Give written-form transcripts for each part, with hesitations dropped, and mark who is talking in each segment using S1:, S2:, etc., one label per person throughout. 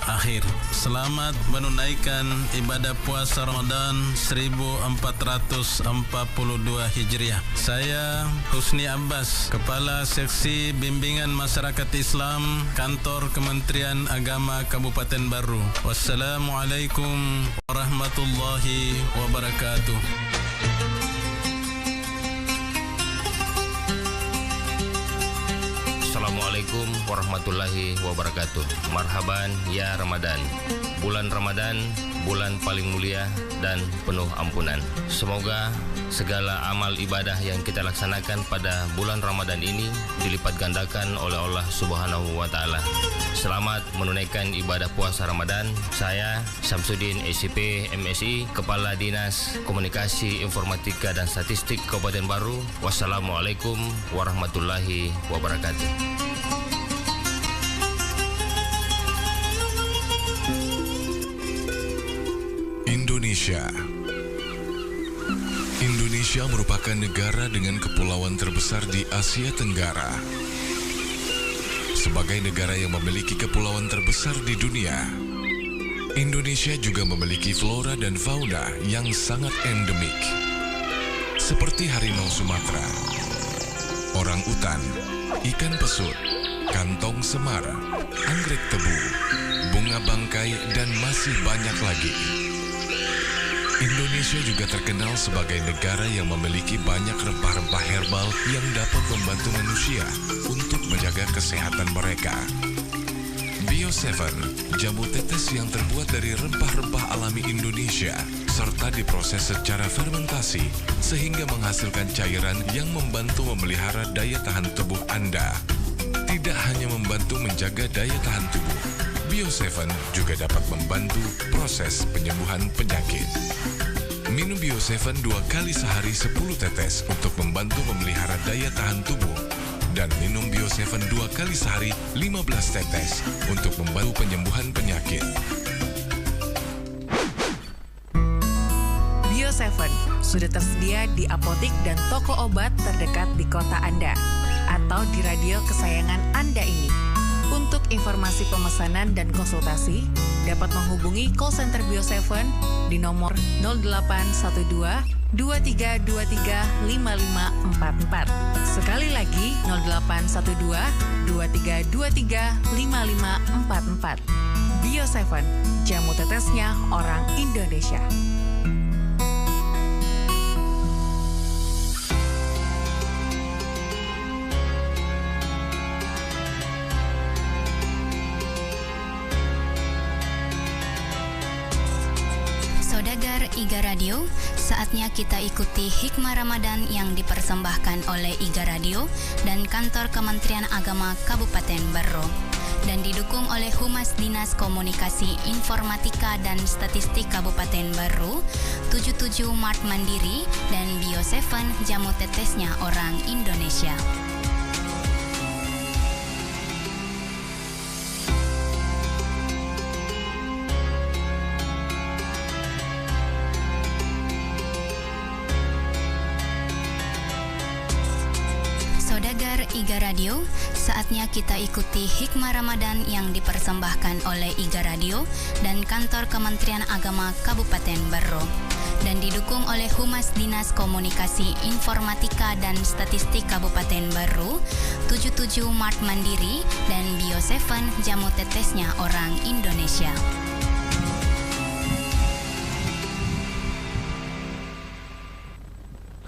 S1: akhir. Selamat menunaikan ibadah puasa Ramadan 1442 Hijriah. Saya Husni Abbas, Kepala Seksi Bimbingan Masyarakat Islam, Kantor Kementerian Agama Kabupaten Baru. Wassalamualaikum warahmatullahi wabarakatuh.
S2: Assalamualaikum warahmatullahi wabarakatuh. Marhaban ya Ramadan. Bulan Ramadan, bulan paling mulia dan penuh ampunan. Semoga segala amal ibadah yang kita laksanakan pada bulan Ramadan ini dilipat gandakan oleh Allah Subhanahu wa taala. Selamat menunaikan ibadah puasa Ramadan. Saya Syamsuddin SCP MSI, Kepala Dinas Komunikasi Informatika dan Statistik Kabupaten Baru. Wassalamualaikum warahmatullahi wabarakatuh.
S3: Indonesia merupakan negara dengan kepulauan terbesar di Asia Tenggara. Sebagai negara yang memiliki kepulauan terbesar di dunia, Indonesia juga memiliki flora dan fauna yang sangat endemik, seperti harimau Sumatera, orang utan, ikan pesut, kantong semar, anggrek tebu, bunga bangkai, dan masih banyak lagi. Indonesia juga terkenal sebagai negara yang memiliki banyak rempah-rempah herbal yang dapat membantu manusia untuk menjaga kesehatan mereka. Bio7, jamu tetes yang terbuat dari rempah-rempah alami Indonesia, serta diproses secara fermentasi sehingga menghasilkan cairan yang membantu memelihara daya tahan tubuh Anda. Tidak hanya membantu menjaga daya tahan tubuh, Bio7 juga dapat membantu proses penyembuhan penyakit. Minum Bio7 2 kali sehari 10 tetes untuk membantu memelihara daya tahan tubuh. Dan minum Bio7 2 kali sehari 15 tetes untuk membantu penyembuhan penyakit.
S4: Bio7 sudah tersedia di apotik dan toko obat terdekat di kota Anda atau di radio kesayangan Anda ini. Untuk informasi pemesanan dan konsultasi, dapat menghubungi call center Bio7 di nomor 0812 2323 5544. Sekali lagi 0812 2323 5544. Bio7, jamu tetesnya orang Indonesia.
S5: Saudagar IGA Radio, saatnya kita ikuti hikmah Ramadan yang dipersembahkan oleh IGA Radio dan Kantor Kementerian Agama Kabupaten Baru dan didukung oleh Humas Dinas Komunikasi Informatika dan Statistik Kabupaten Baru, 77 Mart Mandiri, dan Bio7 jamu tetesnya orang Indonesia. Saudagar IGA Radio, saatnya kita ikuti hikmah Ramadan yang dipersembahkan oleh IGA Radio dan Kantor Kementerian Agama Kabupaten Baru dan didukung oleh Humas Dinas Komunikasi Informatika dan Statistik Kabupaten Baru, 77 Mart Mandiri, dan Bio7 jamu tetesnya orang Indonesia.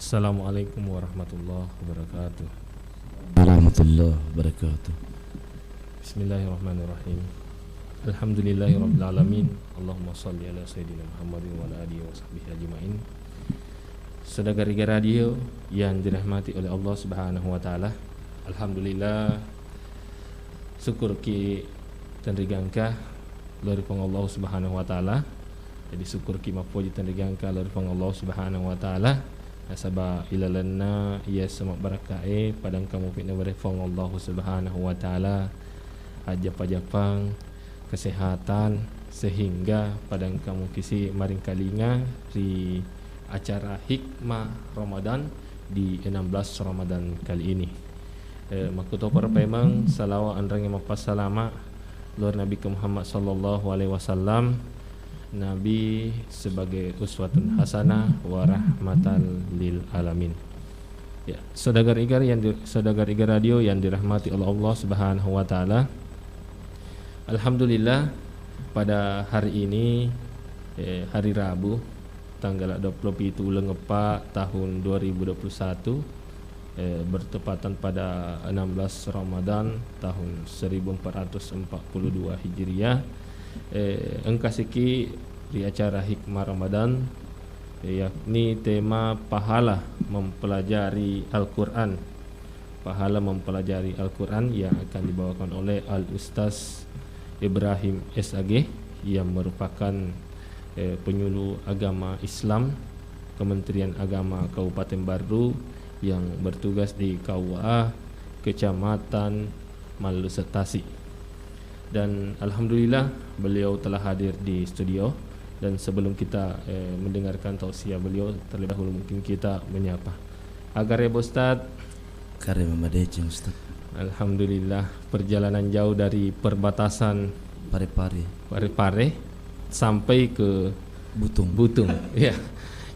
S6: Assalamualaikum warahmatullahi wabarakatuh.
S7: Warahmatullahi wabarakatuh.
S6: Bismillahirrahmanirrahim. Alhamdulillahirabbil alamin. Allahumma shalli ala sayyidina Muhammadin wa ala alihi washabbihi ajmain. Saudagar IGA Radio yang dirahmati oleh Allah Subhanahu wa taala. Alhamdulillah, syukur ki tanrigangka lori pang Allah Subhanahu wa taala. Jadi syukur ki mapuji tanrigangka lori pang Allah Subhanahu wa taala. Nasaba ilalanna ya sama barakae padang kamu fitna barefong Allah Subhanahu wa taala ajap-ajapang kesehatan sehingga padang kamu kisi maring kalinga di acara hikmah Ramadan di 16 Ramadan kali ini. Makuto para pemang salawa anrang mapasalama luar Nabi Muhammad sallallahu alaihi wasallam, Nabi sebagai uswatun hasanah wa rahmatan lil alamin. Ya, saudagar Igar radio yang dirahmati oleh Allah Subhanahu wa taala. Alhamdulillah pada hari ini hari Rabu tanggal 27 bulan Ngepak tahun 2021 bertepatan pada 16 Ramadan tahun 1442 Hijriah. Engkasiki di acara Hikmah Ramadan, yakni tema pahala mempelajari Al-Quran. Pahala mempelajari Al-Quran yang akan dibawakan oleh Al-Ustaz Ibrahim SAG yang merupakan penyuluh agama Islam Kementerian Agama Kabupaten Baru yang bertugas di KUA Kecamatan Malusetasi. Dan alhamdulillah beliau telah hadir di studio, dan sebelum kita mendengarkan tausiah beliau, terlebih dahulu mungkin kita menyapa. Agar ya Ustaz.
S7: Kare Mamadeci Ustaz.
S6: Alhamdulillah perjalanan jauh dari perbatasan Parepare sampai ke Butung. Ya.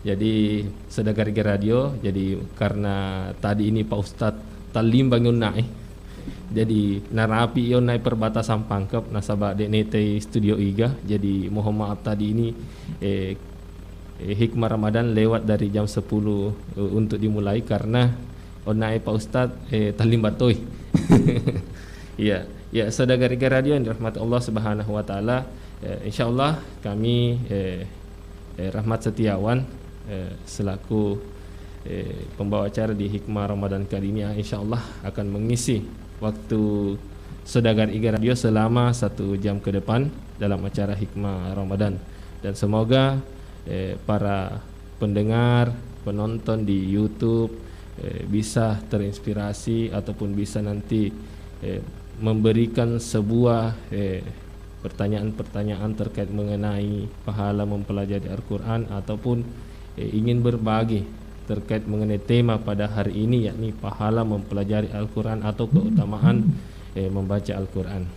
S6: Jadi Saudagar Igar radio, jadi karena tadi ini Pak Ustadz talim bangun naik, jadi narapi yon naik perbatasan Pangkep nasabah DNT studio Iga. Jadi mohon maaf tadi ini Hikmah Ramadan lewat dari jam 10 untuk dimulai karena naik Pak Ustadz talim batoi. Ya, Saudagar Igar radio yang dirahmati Allah Subhanahu wa taala. Insyaallah kami Rahmat Setiawan selaku pembawa acara di Hikmah Ramadan kali ini, insyaallah akan mengisi waktu Saudagar Igar radio selama 1 jam ke depan dalam acara Hikmah Ramadan. Dan semoga para pendengar, penonton di YouTube bisa terinspirasi ataupun bisa nanti memberikan sebuah pertanyaan-pertanyaan terkait mengenai pahala mempelajari Al-Quran ataupun ingin berbagi terkait mengenai tema pada hari ini, yakni pahala mempelajari Al-Quran atau keutamaan membaca Al-Quran.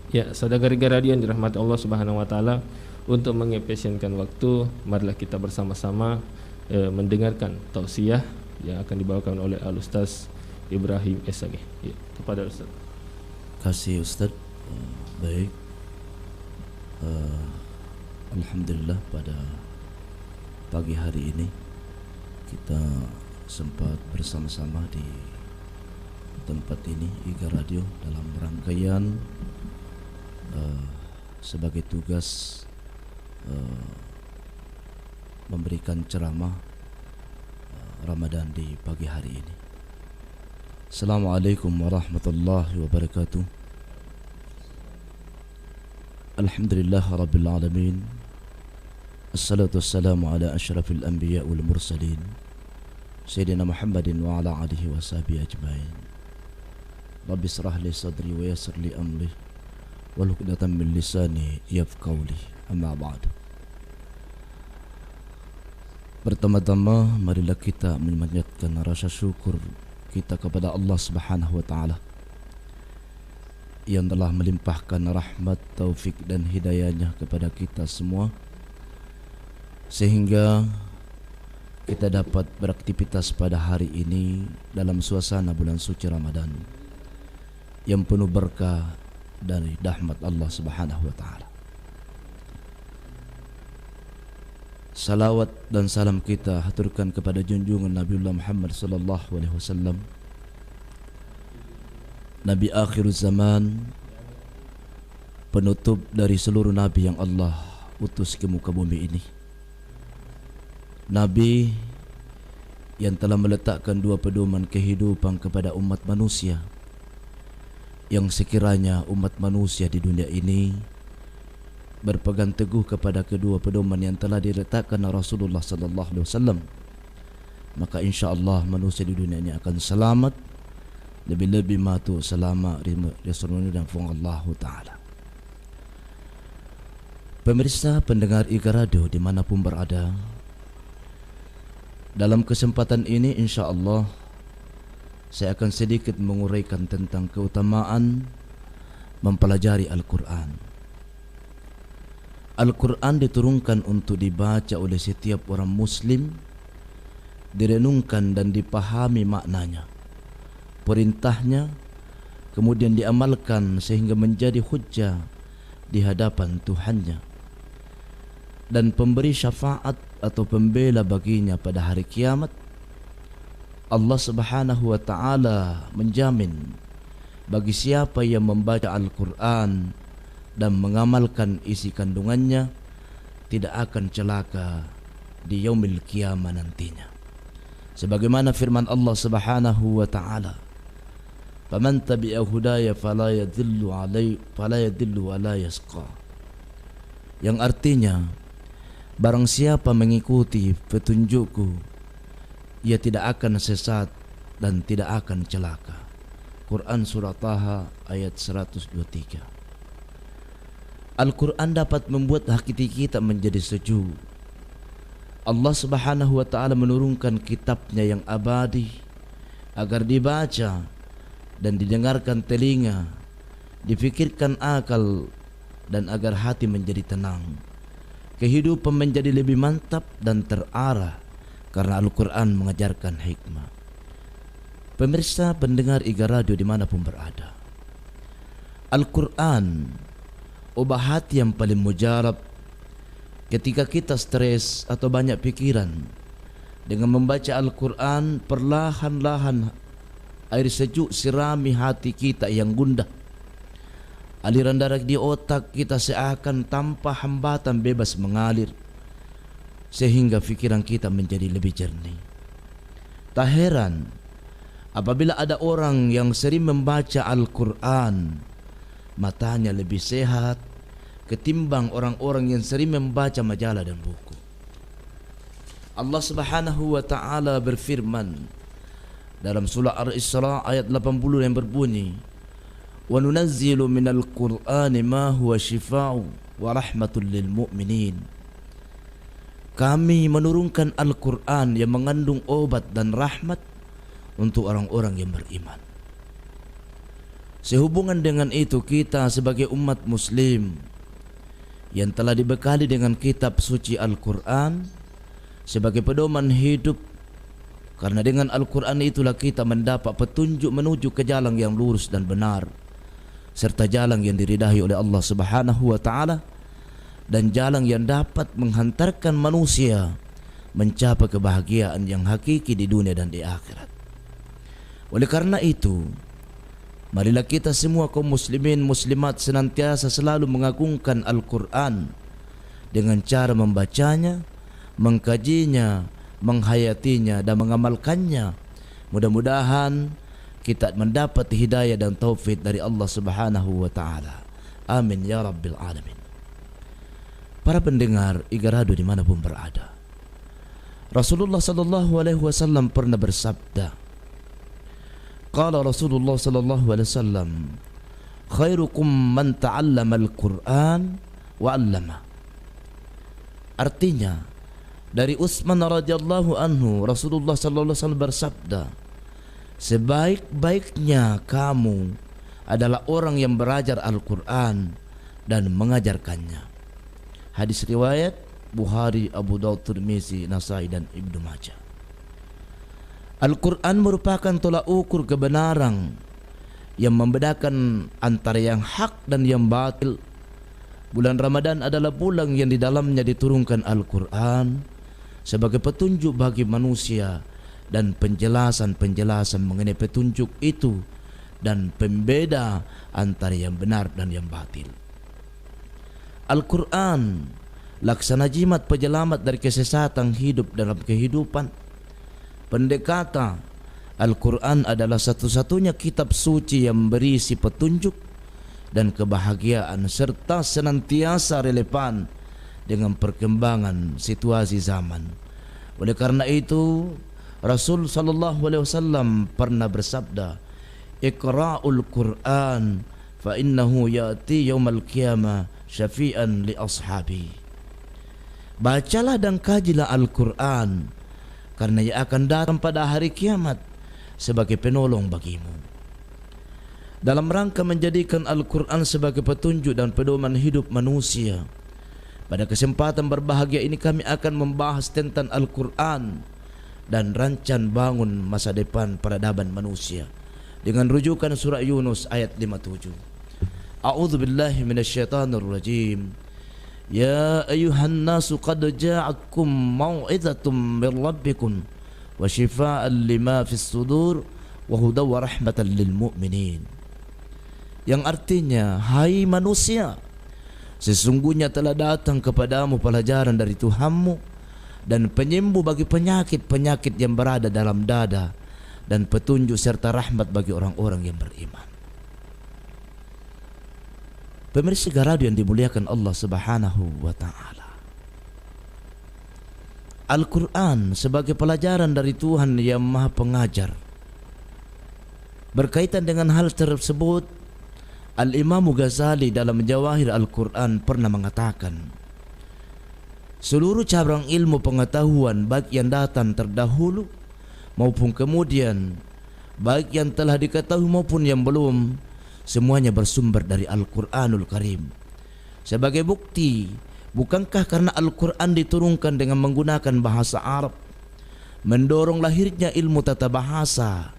S6: Ya, Saudagar Igar radio yang dirahmati Allah Subhanahu wa taala, untuk mengefisienkan waktu, marilah kita bersama-sama mendengarkan tausiah yang akan dibawakan oleh Al-Ustaz Ibrahim SAG. Ya, kepada Ustaz.
S7: Kasih Ustaz. Baik. Alhamdulillah pada pagi hari ini kita sempat bersama-sama di tempat ini Igar Radio dalam rangkaian sebagai tugas memberikan ceramah Ramadan di pagi hari ini. Assalamualaikum warahmatullahi wabarakatuh. Alhamdulillah Rabbil Alamin. Assalatu wassalamu ala ashrafil anbiya wal mursalin Sayyidina Muhammadin wa ala alihi wa sahbihi ajma'in. Rabbi israh li sadri wa yassir li amri wahlul 'uqdatam min lisani yafqahu qawli. Amma ba'du. Pertama-tama marilah kita memanjatkan rasa syukur kita kepada Allah Subhanahu wa taala yang telah melimpahkan rahmat, taufik dan hidayahnya kepada kita semua, sehingga kita dapat beraktivitas pada hari ini dalam suasana bulan suci Ramadan yang penuh berkah dari rahmat Allah Subhanahu wa taala. Salawat dan salam kita haturkan kepada junjungan Nabiullah Muhammad sallallahu alaihi wasallam, Nabi akhir zaman, penutup dari seluruh nabi yang Allah utus ke muka bumi ini. Nabi yang telah meletakkan 2 pedoman kehidupan kepada umat manusia, yang sekiranya umat manusia di dunia ini berpegang teguh kepada kedua pedoman yang telah diletakkan Rasulullah sallallahu alaihi wasallam, maka insyaallah manusia di dunia ini akan selamat, lebih-lebih matu selama Rasulullah dan Allah Ta'ala. Pemirsa pendengar Igar Radio dimanapun berada, dalam kesempatan ini insyaallah saya akan sedikit menguraikan tentang keutamaan mempelajari Al-Quran. Al-Quran diturunkan untuk dibaca oleh setiap orang Muslim, direnungkan dan dipahami maknanya, perintahnya, kemudian diamalkan sehingga menjadi hujjah di hadapan Tuhannya dan pemberi syafaat atau pembela baginya pada hari kiamat. Allah Subhanahu wa ta'ala menjamin bagi siapa yang membaca Al-Quran dan mengamalkan isi kandungannya tidak akan celaka di yaumil qiyamah nantinya. Sebagaimana firman Allah Subhanahu wa ta'ala, "Faman tabi'a hudaya fala yadhillu wa la yasqa." Yang artinya, barang siapa mengikuti petunjukku, ia tidak akan sesat dan tidak akan celaka. Quran Surah Taha ayat 123. Al-Quran dapat membuat hati kita menjadi sejuk. Allah Subhanahu wa ta'ala menurunkan kitabnya yang abadi agar dibaca dan didengarkan telinga, difikirkan akal, dan agar hati menjadi tenang. Kehidupan menjadi lebih mantap dan terarah karena Al-Quran mengajarkan hikmah. Pemirsa pendengar Iga Radio dimanapun berada, Al-Quran obat hati yang paling mujarab ketika kita stres atau banyak pikiran. Dengan membaca Al-Quran, perlahan-lahan air sejuk sirami hati kita yang gundah. Aliran darah di otak kita seakan tanpa hambatan bebas mengalir, sehingga pikiran kita menjadi lebih jernih. Tak heran apabila ada orang yang sering membaca Al-Quran, matanya lebih sehat ketimbang orang-orang yang sering membaca majalah dan buku. Allah Subhanahu wa ta'ala berfirman dalam surah Al-Isra ayat 80 yang berbunyi, "Wa nunazzilu minal Qur'ani ma huwa shifaa'u wa rahmatul lil mu'minin." Kami menurunkan Al-Quran yang mengandung obat dan rahmat untuk orang-orang yang beriman. Sehubungan dengan itu, kita sebagai umat muslim yang telah dibekali dengan kitab suci Al-Quran sebagai pedoman hidup, karena dengan Al-Quran itulah kita mendapat petunjuk menuju ke jalan yang lurus dan benar, serta jalan yang diridai oleh Allah Subhanahu wa ta'ala, dan jalan yang dapat menghantarkan manusia mencapai kebahagiaan yang hakiki di dunia dan di akhirat. Oleh karena itu, marilah kita semua kaum muslimin muslimat senantiasa selalu mengagungkan Al-Quran dengan cara membacanya, mengkajinya, menghayatinya, dan mengamalkannya. Mudah-mudahan kita mendapat hidayah dan taufik dari Allah Subhanahu wa ta'ala. Amin ya Rabbil Alamin. Para pendengar Iga Radio dimanapun berada, Rasulullah sallallahu alaihi wasallam pernah bersabda, qala Rasulullah sallallahu alaihi wasallam, khairukum man ta'allama al-Qur'an wa 'allama. Artinya, dari Utsman radhiyallahu anhu, Rasulullah sallallahu alaihi wasallam bersabda, sebaik-baiknya kamu adalah orang yang belajar Al-Quran dan mengajarkannya. Hadis riwayat Bukhari, Abu Daud, Tirmizi, Nasai, dan Ibnu Majah. Al-Quran merupakan tolak ukur kebenaran yang membedakan antara yang hak dan yang batil. Bulan Ramadan adalah bulan yang di dalamnya diturunkan Al-Quran sebagai petunjuk bagi manusia dan penjelasan-penjelasan mengenai petunjuk itu dan pembeda antara yang benar dan yang batil. Al-Quran laksana jimat penyelamat dari kesesatan hidup dalam kehidupan. Pendekata Al-Quran adalah satu-satunya kitab suci yang berisi petunjuk dan kebahagiaan serta senantiasa relevan dengan perkembangan situasi zaman. Oleh karena itu, Rasul sallallahu alaihi wasallam pernah bersabda, "Iqra'ul Qur'an fa innahu ya'ti yaumal qiyamah syafi'an li ashabi." Bacalah dan kajilah Al-Quran, karena ia akan datang pada hari kiamat sebagai penolong bagimu. dalam rangka menjadikan Al-Quran sebagai petunjuk dan pedoman hidup manusia. Pada kesempatan berbahagia ini kami akan membahas tentang Al-Quran dan rancan bangun masa depan peradaban manusia dengan rujukan surah Yunus ayat 57. A'udzu billahi minasyaitonir rajim. Ya ayyuhan nasu qad ja'akum mau'izatun mir rabbikum wa shifaa'an lima fis sudur wa hudaw wa rahmatan lil mu'minin. Yang artinya, hai manusia, sesungguhnya telah datang kepadamu pelajaran dari Tuhanmu dan penyembuh bagi penyakit-penyakit yang berada dalam dada dan petunjuk serta rahmat bagi orang-orang yang beriman. Pemirsa radio yang dimuliakan Allah Subhanahu wa taala. Al-Quran sebagai pelajaran dari Tuhan yang Maha Pengajar. Berkaitan dengan hal tersebut, Al-Imam Ghazali dalam Jawahir Al-Quran pernah mengatakan, seluruh cabang ilmu pengetahuan baik yang datang terdahulu maupun kemudian, baik yang telah diketahui maupun yang belum, semuanya bersumber dari Al-Quranul Karim. Sebagai bukti, bukankah karena Al-Quran diturunkan dengan menggunakan bahasa Arab, mendorong lahirnya ilmu tata bahasa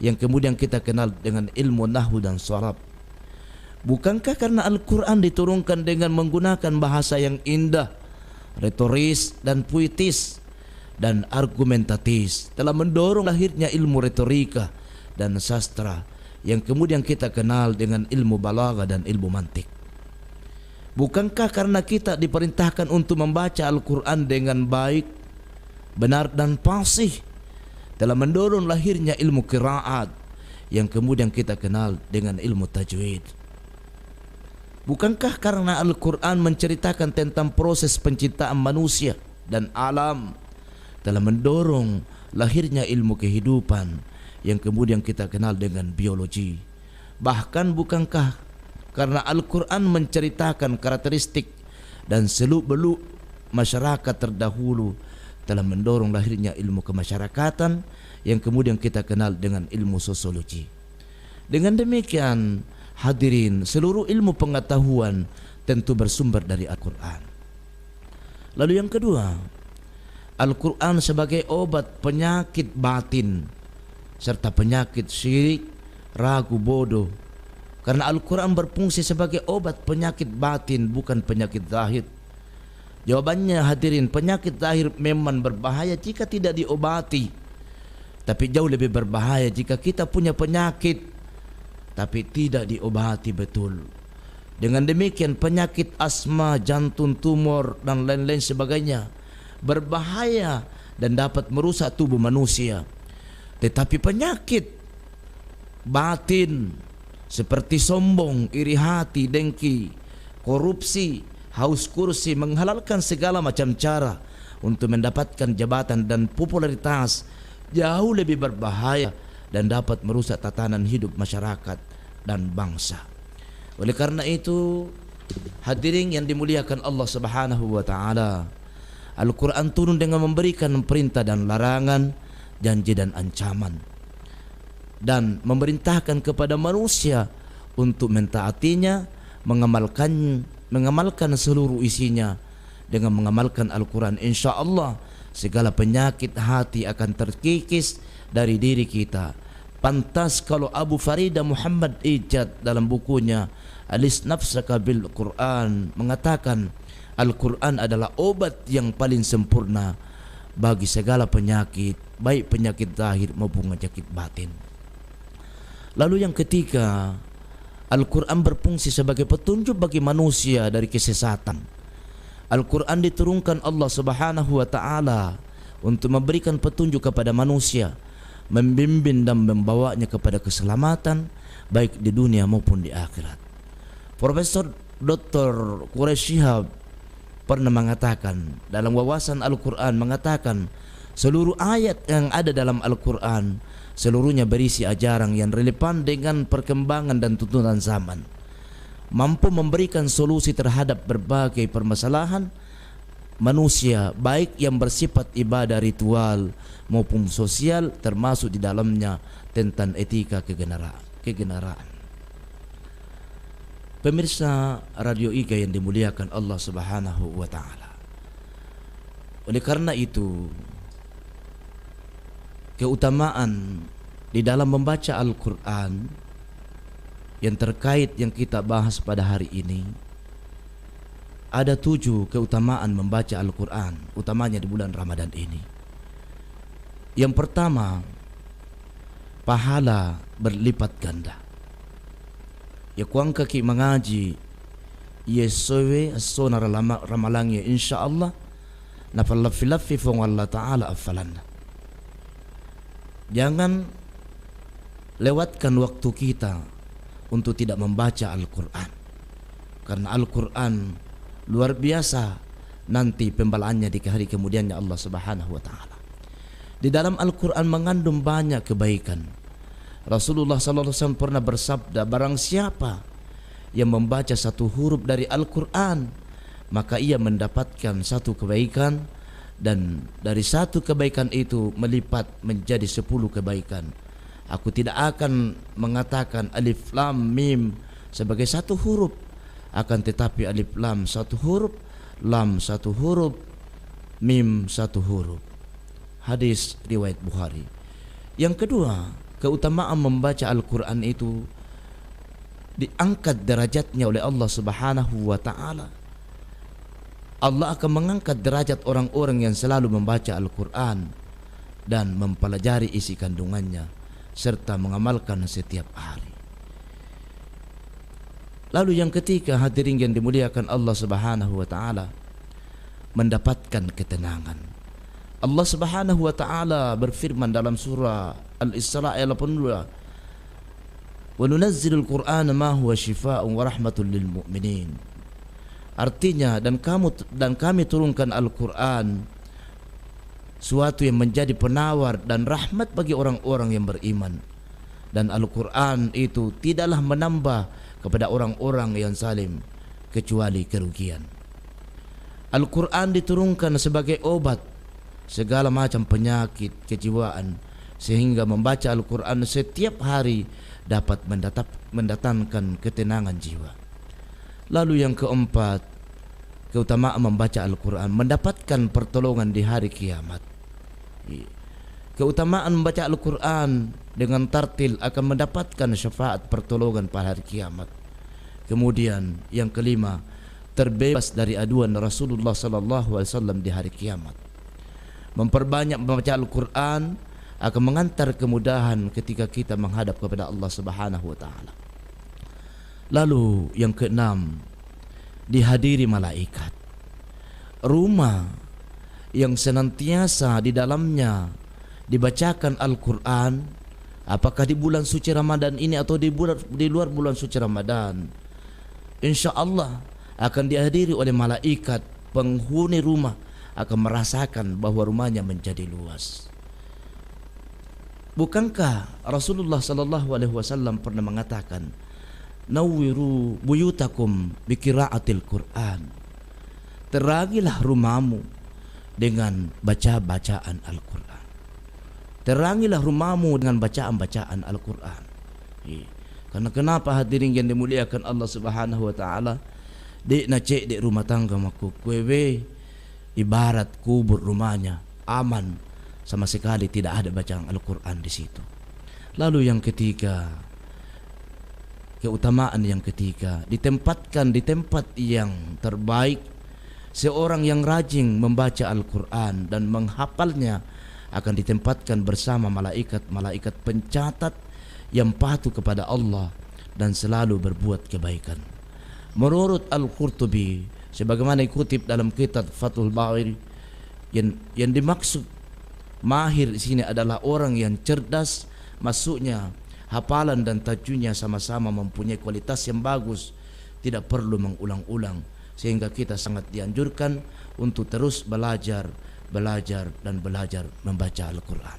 S7: yang kemudian kita kenal dengan ilmu nahwu dan sharaf? Bukankah karena Al-Quran diturunkan dengan menggunakan bahasa yang indah, retoris dan puitis dan argumentatis, telah mendorong lahirnya ilmu retorika dan sastra yang kemudian kita kenal dengan ilmu balaghah dan ilmu mantik? Bukankah karena kita diperintahkan untuk membaca Al-Quran dengan baik, benar dan fasih, telah mendorong lahirnya ilmu qiraat yang kemudian kita kenal dengan ilmu tajwid? Bukankah karena Al-Quran menceritakan tentang proses penciptaan manusia dan alam, telah mendorong lahirnya ilmu kehidupan yang kemudian kita kenal dengan biologi? Bahkan bukankah karena Al-Quran menceritakan karakteristik dan seluk-beluk masyarakat terdahulu, telah mendorong lahirnya ilmu kemasyarakatan yang kemudian kita kenal dengan ilmu sosiologi? Dengan demikian, hadirin, seluruh ilmu pengetahuan tentu bersumber dari Al-Quran. Lalu yang kedua, Al-Quran sebagai obat penyakit batin serta penyakit syirik, ragu, bodoh. Karena Al-Quran berfungsi sebagai obat penyakit batin, bukan penyakit zahir. Jawabannya hadirin, penyakit zahir memang berbahaya jika tidak diobati, tapi jauh lebih berbahaya jika kita punya penyakit tapi tidak diobati betul. Dengan demikian penyakit asma, jantung, tumor dan lain-lain sebagainya berbahaya dan dapat merusak tubuh manusia. Tetapi penyakit batin seperti sombong, iri hati, dengki, korupsi, haus kursi, menghalalkan segala macam cara untuk mendapatkan jabatan dan popularitas jauh lebih berbahaya dan dapat merusak tatanan hidup masyarakat dan bangsa. Oleh karena itu, hadirin yang dimuliakan Allah Subhanahu wa taala, Al-Quran turun dengan memberikan perintah dan larangan, janji dan ancaman, dan memerintahkan kepada manusia untuk mentaatinya, mengamalkan seluruh isinya. Dengan mengamalkan Al-Quran, insya Allah segala penyakit hati akan terkikis dari diri kita. Pantas kalau Abu Farida Muhammad Ijad dalam bukunya Alis Nafsaka Bil Quran mengatakan, Al-Quran adalah obat yang paling sempurna bagi segala penyakit, baik penyakit zahir maupun penyakit batin. Lalu yang ketiga, Al-Quran berfungsi sebagai petunjuk bagi manusia dari kesesatan. Al-Quran diturunkan Allah Subhanahu wa taala untuk memberikan petunjuk kepada manusia, membimbing dan membawanya kepada keselamatan baik di dunia maupun di akhirat. Profesor Dr. Quraish Shihab pernah mengatakan dalam wawasan Al-Quran, mengatakan seluruh ayat yang ada dalam Al-Quran seluruhnya berisi ajaran yang relevan dengan perkembangan dan tuntutan zaman, mampu memberikan solusi terhadap berbagai permasalahan manusia, baik yang bersifat ibadah ritual maupun sosial, termasuk di dalamnya tentang etika kegeneraan. Pemirsa Radio IGA yang dimuliakan Allah Subhanahu wa taala. Oleh karena itu, keutamaan di dalam membaca Al-Qur'an yang terkait yang kita bahas pada hari ini, ada 7 keutamaan membaca Al-Qur'an, utamanya di bulan Ramadan ini. Yang pertama, pahala berlipat ganda. Ya kuang kaki mengaji yesowe asona ramalangnya insyaallah nafalafilafi fong Allah Ta'ala afalanna. Jangan lewatkan waktu kita untuk tidak membaca Al-Quran, karena Al-Quran luar biasa nanti pembalaannya di hari kemudiannya Allah Subhanahu wa Ta'ala. Di dalam Al-Quran mengandung banyak kebaikan. Rasulullah SAW pernah bersabda, barang siapa yang membaca satu huruf dari Al-Quran, maka ia mendapatkan satu kebaikan, dan dari satu kebaikan itu melipat menjadi 10 kebaikan. Aku tidak akan mengatakan alif lam mim sebagai satu huruf, akan tetapi alif lam satu huruf, lam satu huruf, mim satu huruf. Hadis riwayat Bukhari. Yang kedua, keutamaan membaca Al-Quran itu diangkat derajatnya oleh Allah Subhanahu wa Ta'ala. Allah akan mengangkat derajat orang-orang yang selalu membaca Al-Quran dan mempelajari isi kandungannya serta mengamalkan setiap hari. Lalu yang ketiga, hadirin yang dimuliakan Allah Subhanahu wa Ta'ala, mendapatkan ketenangan. Allah Subhanahu wa Ta'ala berfirman dalam surah Al-Isra ayat 82, "Wa nunazzilul Qur'ana ma huwa shifaa'un wa rahmatun lil mu'minin." Artinya, dan kami turunkan Al-Quran suatu yang menjadi penawar dan rahmat bagi orang-orang yang beriman. Dan Al-Quran itu tidaklah menambah kepada orang-orang yang zalim kecuali kerugian. Al-Quran diturunkan sebagai obat segala macam penyakit kejiwaan, sehingga membaca Al-Quran setiap hari dapat mendatangkan ketenangan jiwa. Lalu yang keempat, keutamaan membaca Al-Quran, mendapatkan pertolongan di hari kiamat. Keutamaan membaca Al-Quran dengan tartil akan mendapatkan syafaat pertolongan pada hari kiamat. Kemudian yang kelima, terbebas dari aduan Rasulullah SAW di hari kiamat. Memperbanyak membaca Al-Quran akan mengantar kemudahan ketika kita menghadap kepada Allah Subhanahu wa Ta'ala. Lalu yang keenam, dihadiri malaikat. Rumah yang senantiasa di dalamnya dibacakan Al-Quran, apakah di bulan suci Ramadan ini atau di luar bulan suci Ramadan, insya Allah akan dihadiri oleh malaikat. Penghuni rumah akan merasakan bahwa rumahnya menjadi luas. Bukankah Rasulullah SAW pernah mengatakan, "Nawwiru buyutakum biqiraatil Qur'an." Terangilah rumahmu dengan bacaan Al-Quran. Terangilah rumahmu dengan bacaan Al-Quran. Karena kenapa hadirin yang dimuliakan Allah Subhanahu wa Ta'ala, dek na cek dek rumah tangga maku kwewe ibarat kubur rumahnya, aman, sama sekali tidak ada bacaan Al-Quran di situ. Lalu yang ketiga, keutamaan yang ketiga, ditempatkan di tempat yang terbaik. Seorang yang rajin membaca Al-Quran dan menghafalnya akan ditempatkan bersama malaikat pencatat yang patuh kepada Allah dan selalu berbuat kebaikan. Menurut Al-Qurtubi, sebagaimana dikutip dalam kitab Fathul Bari, yang dimaksud mahir di sini adalah orang yang cerdas, maksudnya hafalan dan tajwidnya sama-sama mempunyai kualitas yang bagus, tidak perlu mengulang-ulang, sehingga kita sangat dianjurkan untuk terus belajar membaca Al-Quran.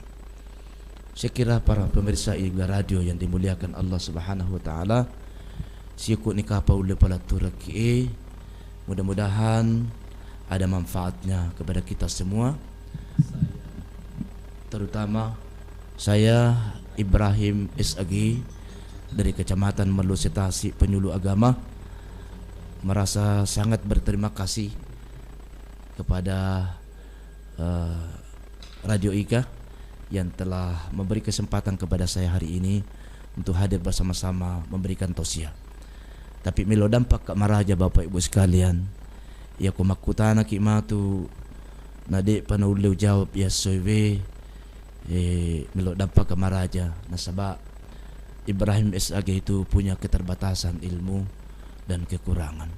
S7: Saya kira para pemirsa IGA Radio yang dimuliakan Allah Subhanahu wa Ta'ala, sikut nikah paula pala turaki, mudah-mudahan ada manfaatnya kepada kita semua. Terutama saya Ibrahim SAG dari Kecamatan Merlu Setasi, penyuluh agama, merasa sangat berterima kasih kepada Radio IGA yang telah memberi kesempatan kepada saya hari ini untuk hadir bersama-sama memberikan tausiah. Tapi milo dampak Kak Maraja Bapak Ibu sekalian, ya ko makutana ki matu nade panauliw jawab ya soiwe milo dampak Kak Maraja nasaba Ibrahim SAG itu punya keterbatasan ilmu dan kekurangan,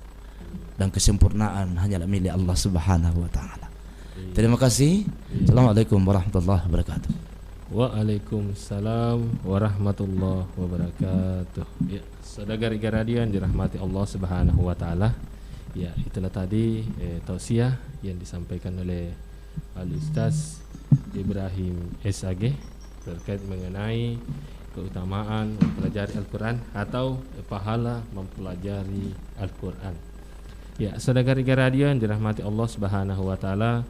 S7: dan kesempurnaan hanyalah milik Allah Subhanahu wa taala. Terima kasih. Assalamualaikum warahmatullahi wabarakatuh.
S6: Waalaikumsalam warahmatullahi wabarakatuh. Ya, saudara IGA Radio yang dirahmati Allah Subhanahu wa taala. Ya, itulah tadi tausiah yang disampaikan oleh Al-Ustaz Ibrahim SAG terkait mengenai keutamaan mempelajari Al-Quran atau pahala mempelajari Al-Quran. Ya, saudara IGA Radio yang dirahmati Allah Subhanahu wa taala,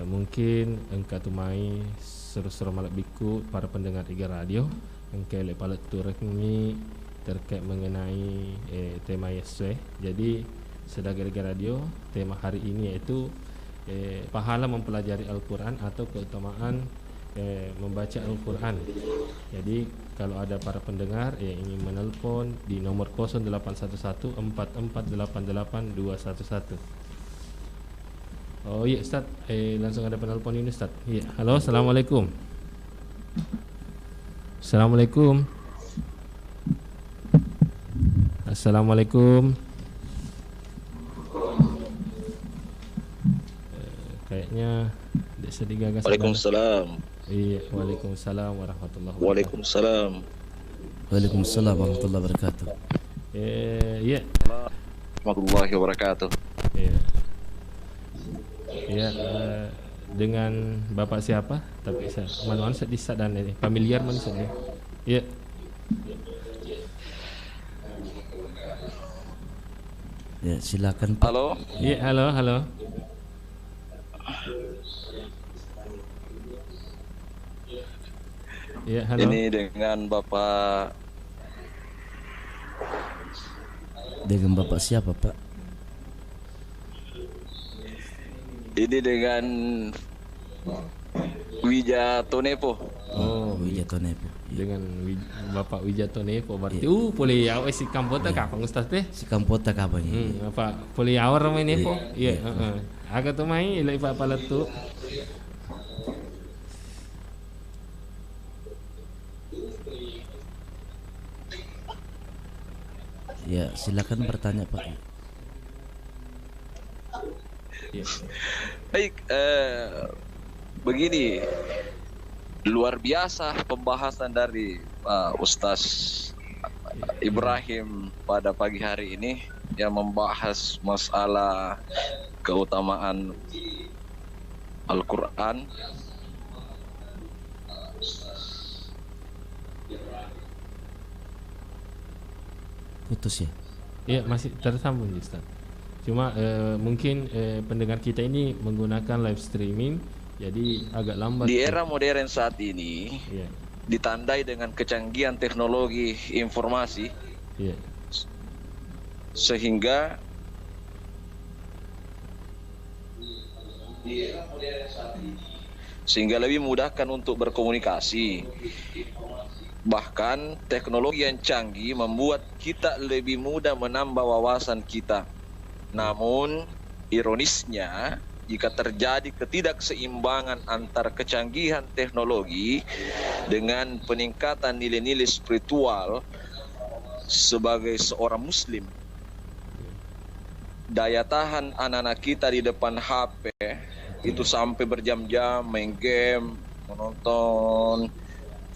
S6: mungkin engkau tumai seru-seru malak biku para pendengar IGA Radio engkau lepalat turungi terkait mengenai tema Yeswe. Jadi saudara IGA Radio, tema hari ini yaitu pahala mempelajari Al-Quran atau keutamaan membaca Al-Quran. Jadi kalau ada para pendengar yang ingin menelpon di nomor 0811 4488 211. Oh iya Ustaz, langsung ada penelpon ini Ustaz. Iya, halo, assalamualaikum. Assalamualaikum. Assalamualaikum. Kayaknya sedikit agak.
S8: Waalaikumsalam.
S6: Iya, waalaikumsalam warahmatullahi wabarakatuh.
S8: Waalaikumsalam.
S7: Waalaikumsalam warahmatullahi wabarakatuh.
S6: Iya.
S8: Warahmatullahi wabarakatuh.
S6: Iya. Ya, dengan Bapak siapa? Tapi saya manual sedisa dan ini familiar manusia. Ya.
S7: Ya, silakan Pak.
S8: Halo.
S6: Iya, halo. Ya, halo.
S8: Ini dengan Bapak.
S7: Dengan Bapak siapa, Pak?
S8: Ini dengan Wijatonepo.
S6: Oh,
S7: Wijatonepo.
S6: Dengan Bapak Wijatonepo berarti. Boleh ya si kampota kapang Ustaz teh.
S7: Si kampota kapang.
S6: Apa boleh awar ramai nepo? Iya, Agak tu mai ilai Pak Palatu.
S7: Ya, silakan bertanya Pak.
S6: Ya.
S8: Baik, begini, luar biasa pembahasan dari Ustaz Ibrahim pada pagi hari ini yang membahas masalah keutamaan Al-Quran.
S7: Putus ya?
S6: Iya, masih tersambung Ustaz. Cuma mungkin pendengar kita ini menggunakan live streaming, jadi agak lambat.
S8: Di era modern saat ini, ditandai dengan kecanggihan teknologi informasi, sehingga lebih mudahkan untuk berkomunikasi. Bahkan teknologi yang canggih membuat kita lebih mudah menambah wawasan kita. Namun ironisnya, jika terjadi ketidakseimbangan antara kecanggihan teknologi dengan peningkatan nilai-nilai spiritual sebagai seorang muslim, daya tahan anak-anak kita di depan HP itu sampai berjam-jam main game, menonton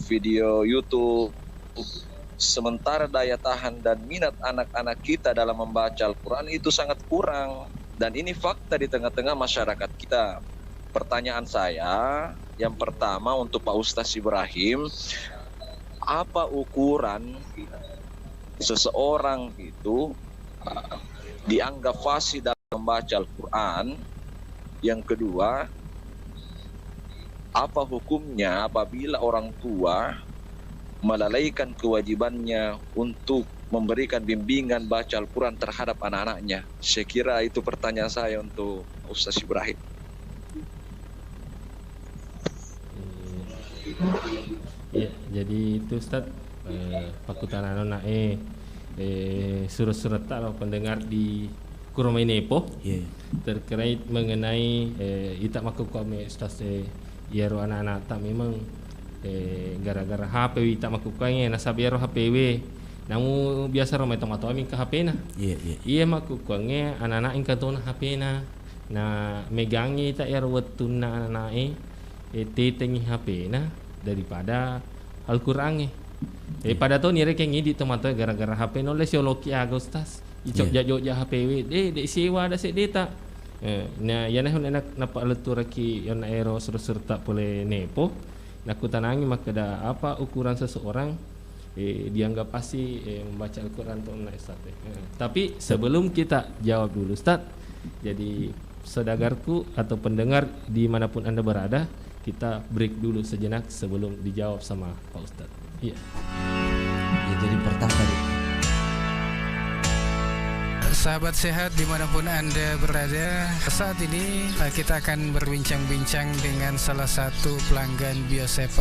S8: video YouTube, sementara daya tahan dan minat anak-anak kita dalam membaca Al-Quran itu sangat kurang. Dan ini fakta di tengah-tengah masyarakat kita. Pertanyaan saya yang pertama untuk Pak Ustaz Ibrahim, apa ukuran seseorang itu dianggap fasih dalam membaca Al-Quran? Yang kedua, apa hukumnya apabila orang tua melalaikan kewajibannya untuk memberikan bimbingan baca Al-Quran terhadap anak-anaknya? Saya kira itu pertanyaan saya untuk Ustaz Ibrahim.
S6: Ya, jadi itu Ustaz, pakutan anak surat-surat tak pendengar di Kurmai Nepo terkait mengenai itak maku kami Ustaz yaro anak-anak tak memang gara-gara HP itak maku kami nasab yaro HPW namu biasa ramai tomato amin ke HP na iya maku kami anak-anak ingkatona HP na megangi tak yaro wetuna anak-anak tengi HP na daripada Al-Quran pada tu ni rek ngidi tomato gara-gara HP no le siologi Agustas icok jajok ja HPW dek sewa dah sek data nah yana nak napa letu raki yon aero serta boleh nepo nak kutanangi maka dah apa ukuran seseorang dianggap pasti membaca Al-Quran tu nak Ustaz. Tapi sebelum kita jawab dulu Ustaz, jadi saudagarku atau pendengar dimanapun anda berada, kita break dulu sejenak sebelum dijawab sama Pak Ustaz. Iya.
S7: Ya, jadi pertama
S9: sahabat sehat dimanapun Anda berada, saat ini kita akan berbincang-bincang dengan salah satu pelanggan Bio7,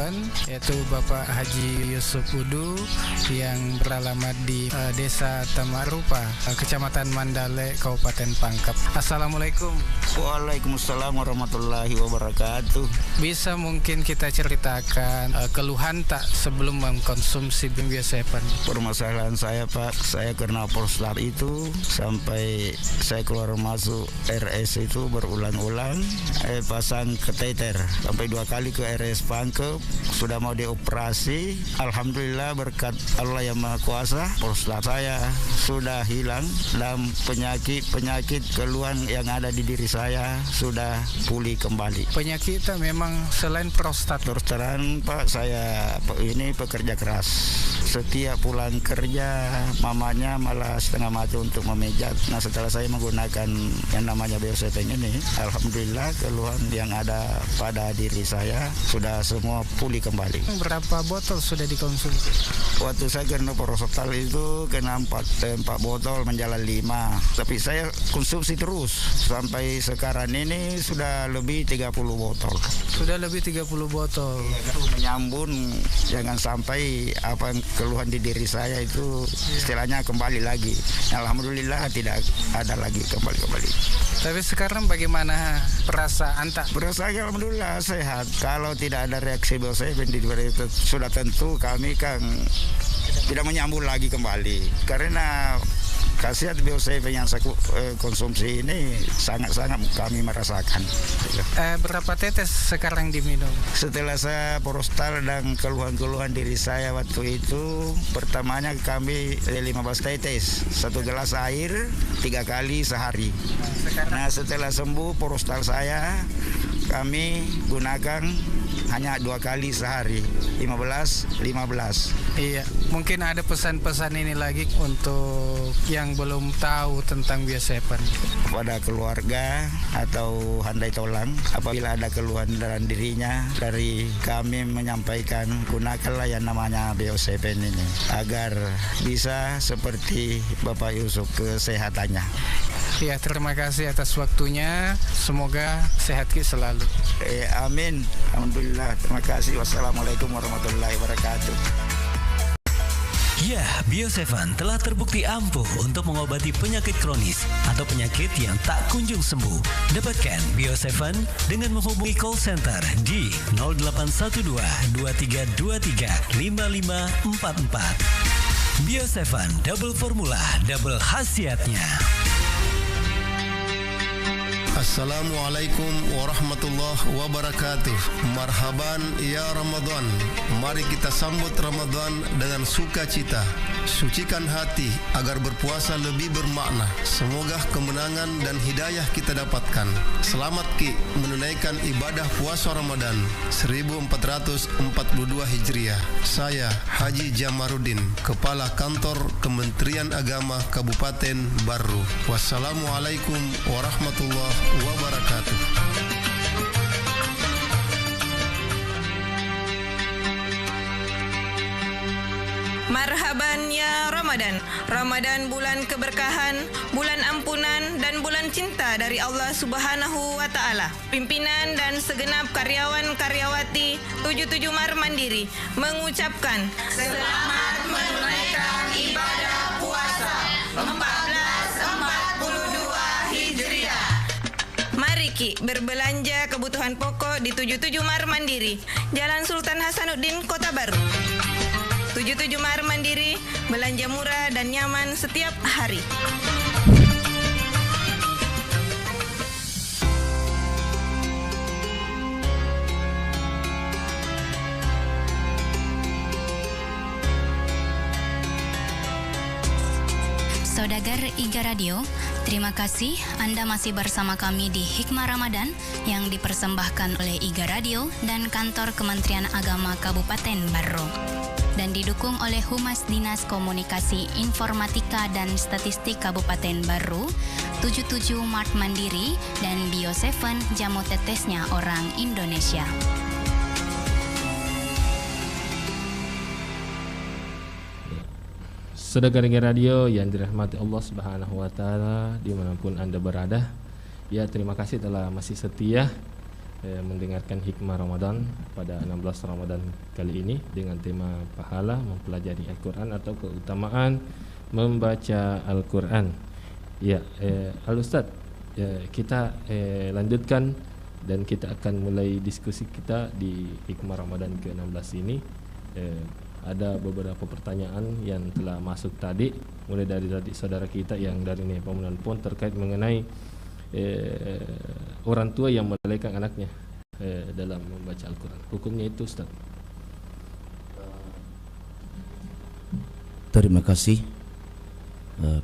S9: yaitu Bapak Haji Yusuf Udu yang beralamat di Desa Tamarupa, Kecamatan Mandale, Kabupaten Pangkep. Assalamualaikum.
S10: Waalaikumsalam warahmatullahi wabarakatuh.
S9: Bisa mungkin kita ceritakan keluhan tak sebelum mengkonsumsi Bio7?
S10: Permasalahan saya Pak, saya kena prostat itu sampai saya keluar masuk RS itu berulang-ulang, pasang kateter sampai 2 kali ke RS Pangkep, sudah mau dioperasi. Alhamdulillah berkat Allah yang Maha Kuasa, prostat saya sudah hilang dan penyakit keluhan yang ada di diri saya sudah pulih kembali.
S9: Penyakit itu memang selain prostat.
S10: Terus Pak, saya ini pekerja keras. Setiap pulang kerja mamanya malah setengah mati untuk memijat. Nah, setelah saya menggunakan yang namanya Bio7 ini, alhamdulillah keluhan yang ada pada diri saya sudah semua pulih kembali.
S9: Berapa botol sudah dikonsumsi?
S10: Waktu saya kena prostat itu kena 4 botol menjalan 5. Tapi saya konsumsi terus sampai sekarang ini sudah lebih 30 botol.
S9: Sudah lebih 30 botol.
S10: Menyambung jangan sampai apa yang keluhan di diri saya itu istilahnya kembali lagi. Alhamdulillah tidak ada lagi kembali.
S9: Tapi sekarang bagaimana perasaan tak?
S10: Perasaan alhamdulillah sehat. Kalau tidak ada reaksi Bio7 itu sudah tentu kami kan tidak menyambung lagi kembali. Karena khasiat Bio7 yang saya konsumsi ini sangat-sangat kami merasakan.
S9: Berapa tetes sekarang diminum?
S10: Setelah saya prostat dan keluhan-keluhan diri saya waktu itu, pertamanya kami 15 tetes, 1 gelas air 3 kali sehari. Nah, setelah sembuh prostat saya, kami gunakan hanya 2 kali sehari, 15.
S9: Iya, mungkin ada pesan-pesan ini lagi untuk yang belum tahu tentang Bio7.
S10: Pada keluarga atau handai tolang, apabila ada keluhan dalam dirinya, dari kami menyampaikan gunakanlah yang namanya Bio7 ini agar bisa seperti Bapak Yusuf kesehatannya.
S9: Ya, terima kasih atas waktunya. Semoga sehat selalu.
S10: Amin. Alhamdulillah. Terima kasih. Wassalamualaikum warahmatullahi wabarakatuh.
S11: Ya, Bio7 telah terbukti ampuh untuk mengobati penyakit kronis atau penyakit yang tak kunjung sembuh. Dapatkan Bio7 dengan menghubungi call center di 0812 2323 5544. Bio7 double formula, double khasiatnya.
S12: Assalamualaikum warahmatullahi wabarakatuh. Marhaban ya Ramadan. Mari kita sambut Ramadan dengan sukacita. Sucikan hati agar berpuasa lebih bermakna. Semoga kemenangan dan hidayah kita dapatkan. Selamat Ki menunaikan ibadah puasa Ramadan 1442 Hijriah. Saya Haji Jamaruddin, Kepala Kantor Kementerian Agama Kabupaten Barru. Wassalamualaikum warahmatullahi wabarakatuh.
S13: Marhaban ya Ramadan. Ramadan. Ramadan bulan keberkahan, bulan ampunan dan bulan cinta dari Allah Subhanahu wa taala. Pimpinan dan segenap karyawan-karyawati 77 Mar Mandiri mengucapkan selamat menunaikan ibadah puasa 1442 Hijriah. Mari Ki berbelanja kebutuhan pokok di 77 Mar Mandiri, Jalan Sultan Hasanuddin, Kota Baru. 77 Mar Mandiri, belanja murah dan nyaman setiap hari.
S5: Saudagar Iga Radio, terima kasih Anda masih bersama kami di Hikmah Ramadan yang dipersembahkan oleh Iga Radio dan Kantor Kementerian Agama Kabupaten Barro dan didukung oleh Humas Dinas Komunikasi Informatika dan Statistik Kabupaten Barro, 77 Mart Mandiri, dan Bio7 Jamu Tetesnya Orang Indonesia.
S6: Saudagar Radio yang dirahmati Allah Subhanahu wa taala dimanapun Anda berada. Ya, terima kasih telah masih setia mendengarkan Hikmah Ramadan pada 16 Ramadan kali ini dengan tema pahala mempelajari Al-Quran atau keutamaan membaca Al-Quran. Ya, Al-Ustaz, kita lanjutkan dan kita akan mulai diskusi kita di Hikmah Ramadan ke-16 ini. Ada beberapa pertanyaan yang telah masuk tadi, mulai dari tadi saudara kita yang dari Nia Pamunan pun terkait mengenai orang tua yang melalaikan anaknya dalam membaca Al-Quran. Hukumnya itu, Ustaz.
S7: Terima kasih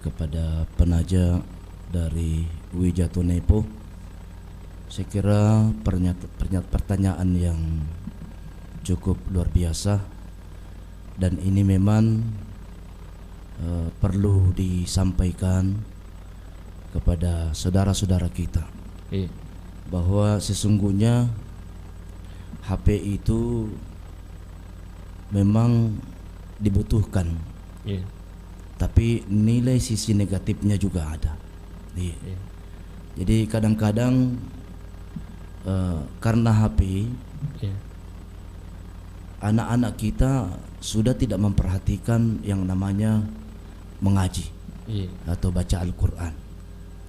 S7: kepada penaja dari Wijatunepo. Saya kira pertanyaan yang cukup luar biasa. Dan ini memang perlu disampaikan kepada saudara-saudara kita bahwa sesungguhnya HP itu memang dibutuhkan, tapi nilai sisi negatifnya juga ada. Jadi kadang-kadang karena HP anak-anak kita sudah tidak memperhatikan yang namanya mengaji atau baca Al-Quran.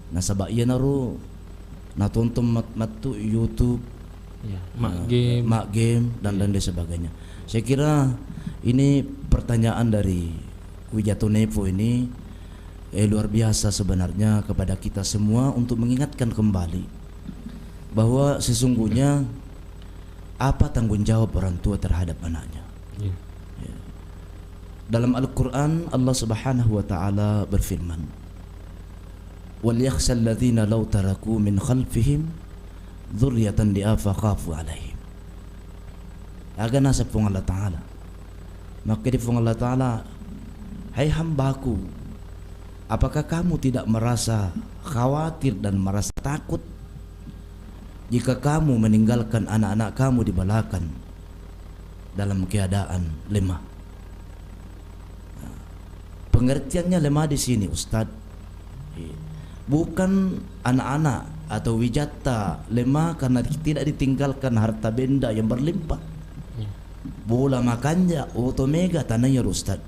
S7: Nah, sebab ia naruh tonton matu YouTube, mak game dan lain sebagainya. Saya kira ini pertanyaan dari Wijatunepo ini luar biasa sebenarnya kepada kita semua untuk mengingatkan kembali bahwa sesungguhnya apa tanggung jawab orang tua terhadap anaknya. Dalam Al-Quran Allah Subhanahu wa taala berfirman, "Wal yakhshal ladzina law taraku min khalfihim dzurriyyatan di'afa khafu 'alaihim." Aga nasa pung Allah taala. Maka di pung Allah taala, "Hai hambaku, apakah kamu tidak merasa khawatir dan merasa takut jika kamu meninggalkan anak-anak kamu di belakang dalam keadaan lemah?" Pengertiannya lemah di sini, Ustaz, bukan anak-anak atau wijata lemah karena tidak ditinggalkan harta benda yang berlimpah, bola makannya, otomega tanahnya, Ustaz.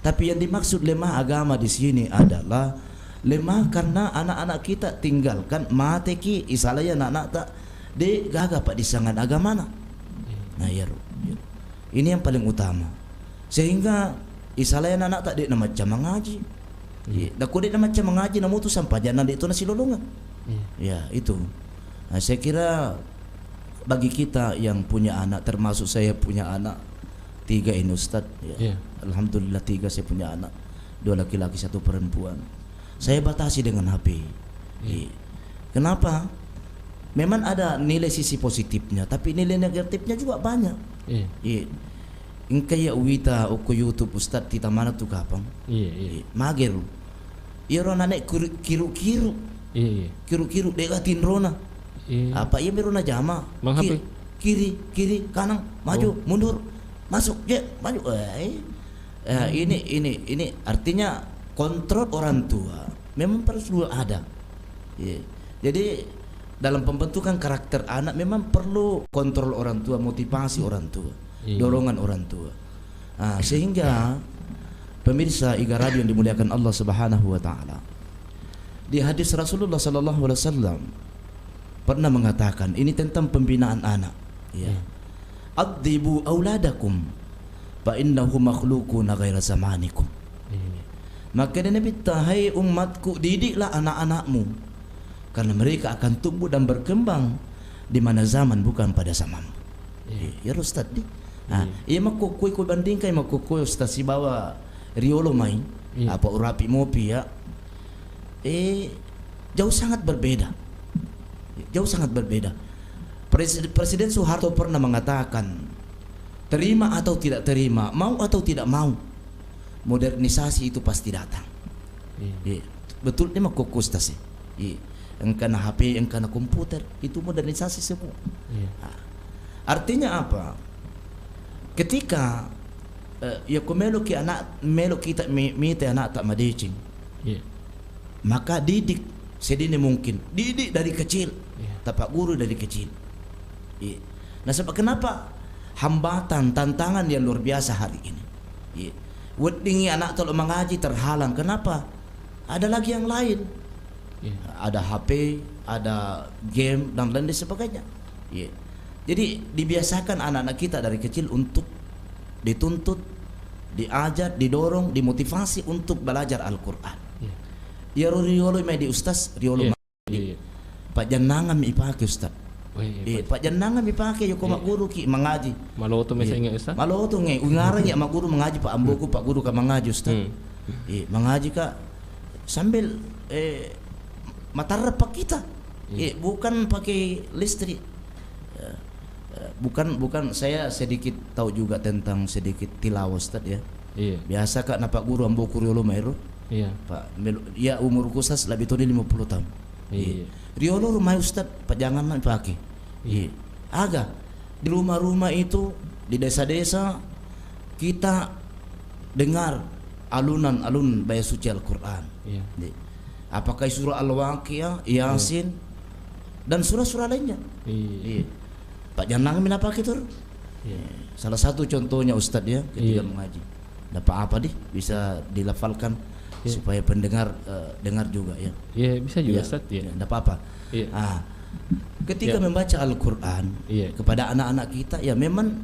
S7: Tapi yang dimaksud lemah agama di sini adalah lemah karena anak-anak kita tinggalkan mate ki isalaya anak-anak tak de gaga pak disangan agama na. Nah ya, ini yang paling utama. Sehingga isalaya anak tak de na macam mengaji. Da ko de na macam mengaji na mutu sampajanan de itu na silulungan. Ya, itu. Nah, saya kira bagi kita yang punya anak, termasuk saya punya anak 3 ini, Ustaz, ya. Alhamdulillah 3 saya punya anak, 2 laki-laki 1 perempuan. Saya batasi dengan HP. Kenapa? Memang ada nilai sisi positifnya, tapi nilai negatifnya juga banyak. Ingkaya uwita o YouTube, Ustaz, tita mana tu kapang? Mageru. Iro nanek kiru-kiru. Kiru-kiru deka tinrona. Apa ia merona jama? Kiri, kanan, maju, mundur, masuk, maju. Ini artinya kontrol orang tua memang perlu ada. Jadi dalam pembentukan karakter anak memang perlu kontrol orang tua, motivasi orang tua, dorongan orang tua. Sehingga pemirsa IGA Radio yang dimuliakan Allah Subhanahu wa taala, di hadis Rasulullah sallallahu alaihi wasallam pernah mengatakan ini tentang pembinaan anak. Adzibu auladakum fa innahu makhluquna ghaira zamanikum. Maka Nabi tahai umatku, didiklah anak-anakmu karena mereka akan tumbuh dan berkembang di mana zaman bukan pada zamanmu. Ya Ustaz di. Ia mak koi bandingkan mak koi Ustaz si bawa riolo main apa urapi mopi ya. Jauh sangat berbeda. Jauh sangat berbeda. Presiden Soeharto pernah mengatakan, terima atau tidak terima, mau atau tidak mau, modernisasi itu pasti datang. Betul ini mah kokus tasi. Yang kena HP, yang kena komputer, itu modernisasi semua. Artinya apa? Ketika ya melo kita mite anak tak madicing, maka didik sedini mungkin, didik dari kecil, tapak guru dari kecil. Nah sebab kenapa hambatan, tantangan yang luar biasa hari ini. Wedingi anak tolong mengaji terhalang. Kenapa? Ada lagi yang lain. Ada HP, ada game dan lain sebagainya. Jadi dibiasakan anak-anak kita dari kecil untuk dituntut, diajar, didorong, dimotivasi untuk belajar Al-Quran. Ya riolo mai di ustaz, riolo Pak Janangan ipake ustaz. Pak Janangan ipake yo mak guru ki mengaji. Maloto misalnya ustaz. Maloto ngai ungaran ya mak guru mengaji Pak amboku Pak guru ka mengaji ustaz. Mengaji ka sambil matarap kita. Bukan pakai listrik. Bukan saya sedikit tahu juga tentang sedikit tilawah ustaz ya. Biasa kak napa guru amboku riolo mairo. Pak ya umurku ustaz lebih tua 50 tahun. Riolo rumah ustaz Pak jangan pakai. Agak di rumah-rumah itu di desa-desa kita dengar alun bait suci Al-Qur'an. Apakah surah Al-Waqiah, Yasin dan surah-surah lainnya. Pak jangan mina pakai itu. Salah satu contohnya ustaz ya ketika mengaji. Dapat apa bisa dilafalkan supaya pendengar dengar juga ya. Bisa juga Ustaz ya. Enggak apa-apa. Ketika membaca Al-Qur'an kepada anak-anak kita ya memang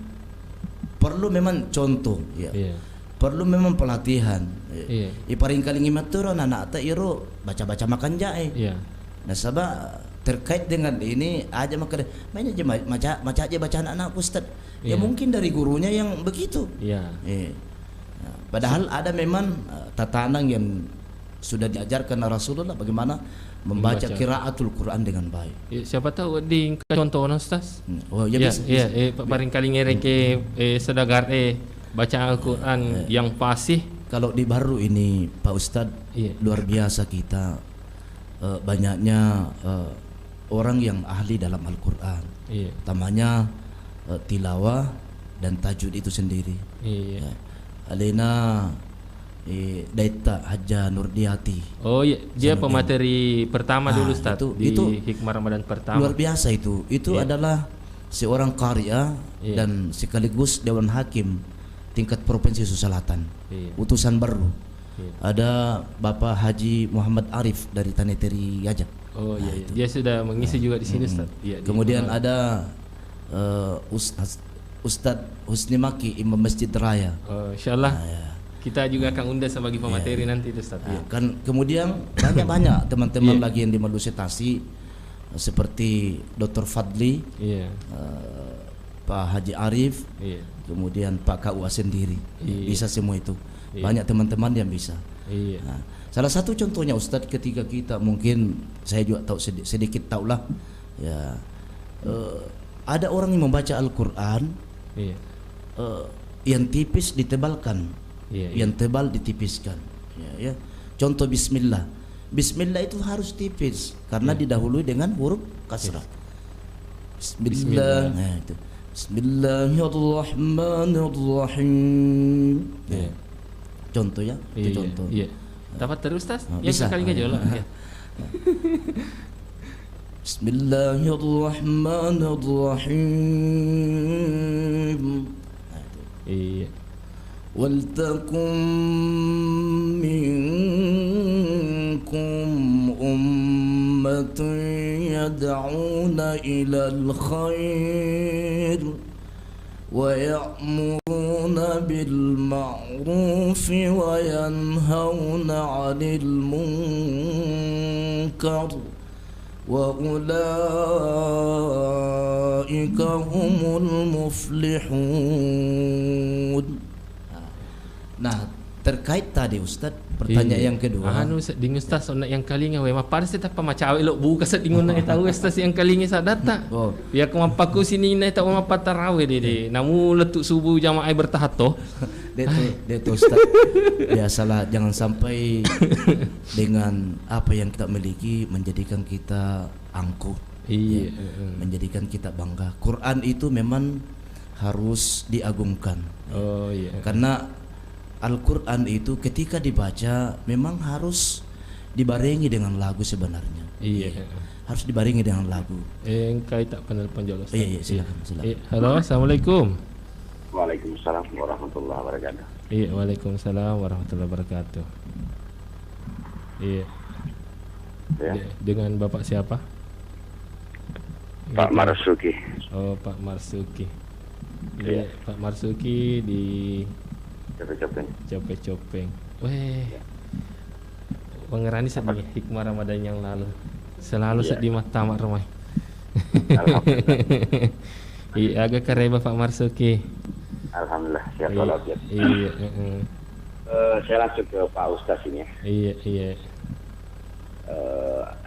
S7: perlu memang contoh ya. Perlu memang pelatihan. Paling kali ngimatur anak-anak ta iro baca-baca makan jae. Nah sabab terkait dengan ini aja maka main aja baca aja baca anak-anak Ustaz. Ya mungkin dari gurunya yang begitu. Padahal ada memang tatanan yang sudah diajarkan Rasulullah bagaimana membaca qiraatul Quran dengan baik.
S6: Siapa tahu di contoh Ustaz.
S7: Bisa.
S6: Paling kali ngereke sedagar baca Al-Quran yang fasih.
S7: Kalau di Baru ini Pak Ustaz luar biasa kita banyaknya orang yang ahli dalam Al-Quran. Utamanya tilawah dan tajwid itu sendiri. Alena Daita Haja Nurdiati.
S6: Dia pemateri pertama dulu Ustaz itu Hikmah Ramadan pertama.
S7: Luar biasa itu. Itu adalah seorang qarya dan sekaligus dewan hakim tingkat provinsi Sulawesi Selatan. Utusan baru. Ada Bapak Haji Muhammad Arif dari Taneteri Gajah.
S6: Dia sudah mengisi juga di sini Ustaz.
S7: Kemudian ada Ustadz Husni Maki Imam Masjid Raya.
S6: Insyaallah kita juga akan undang sebagai pemateri nanti itu Ustaz.
S7: Kan kemudian banyak teman-teman lagi yang di Malusi Tasi seperti Dr. Fadli, Pak Haji Arif, kemudian Pak KUA sendiri. Bisa semua itu. Banyak teman-teman yang bisa. Salah satu contohnya Ustadz ketika kita mungkin saya juga tahu sedikit tahulah ya ada orang yang membaca Al-Quran yang tipis ditebalkan, yang tebal ditipiskan. Contoh Bismillah. Bismillah itu harus tipis karena didahului dengan huruf kasrah. Bismillah. Bismillahirrahmanirrahim. contoh ya, itu contoh.
S6: Iya. Dapat terus Ustaz?
S7: Bisa.
S6: Yang kali aja lah.
S7: Bismillahirrahmanirrahim.
S6: Iya.
S7: Waltakum minkum ummatun yad'una ilal khair wa ya'muruna bil ma'ruf wa yanhauna 'anil munkar wa ulaika humul muflihun. Nah, terkait tadi Ustaz, pertanyaan yang kedua.
S6: Anu dengan Ustaz nak yang kali ngah we mapar sih tak pamacaw elok buka set dingun na tahu Ustaz yang kali ngah sadata.
S7: Oh.
S6: Ya kemapaku sini na tak mapa tarawih de. Namu letuk subuh jamaah bertahato.
S7: Deto Ustaz. Biasalah jangan sampai dengan apa yang kita miliki menjadikan kita angkuh.
S6: Iya.
S7: Menjadikan kita bangga. Quran itu memang harus diagungkan.
S6: Oh iya.
S7: Karena Al-Quran itu ketika dibaca memang harus dibarengi dengan lagu sebenarnya.
S6: Iya.
S7: Harus dibarengi dengan lagu.
S6: Engkai tak penelpon jauh Ustaz.
S7: Iya, silakan.
S6: Halo, Assalamualaikum.
S14: Waalaikumsalam warahmatullahi wabarakatuh.
S6: Iya, Waalaikumsalam warahmatullahi wabarakatuh. Iya.
S14: Ya.
S6: Dengan Bapak siapa?
S14: Pak Marsuki.
S6: Oh, Pak Marsuki. Iya, Pak Marsuki di Copeng. Weh. Pengerani sedih hikmah Ramadan yang lalu. Selalu sedih mata mak rumah. Iya, agak kareba Pak Marsuki.
S14: Alhamdulillah, siap walafiat.
S6: Iya,
S14: saya langsung ke Pak Ustaz ini ya.
S6: Iya.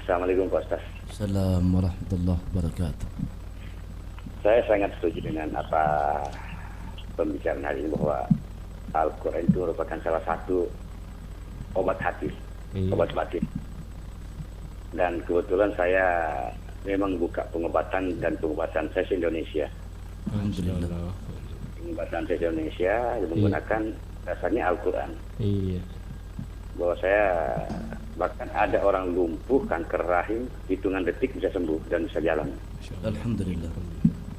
S14: Assalamualaikum Pak Ustaz.
S7: Assalamualaikum warahmatullahi wabarakatuh.
S14: Saya sangat setuju dengan apa pembicaraan hari ini bahwa Al-Quran itu merupakan salah satu obat hati, obat batin. Dan kebetulan saya memang buka pengobatan dan pengobatan saya di Indonesia.
S6: Alhamdulillah.
S14: Pengobatan saya di Indonesia menggunakan dasarnya Al-Quran.
S6: Iya.
S14: Bahwa saya bahkan ada orang lumpuh kanker rahim hitungan detik bisa sembuh dan bisa jalan.
S7: Alhamdulillah.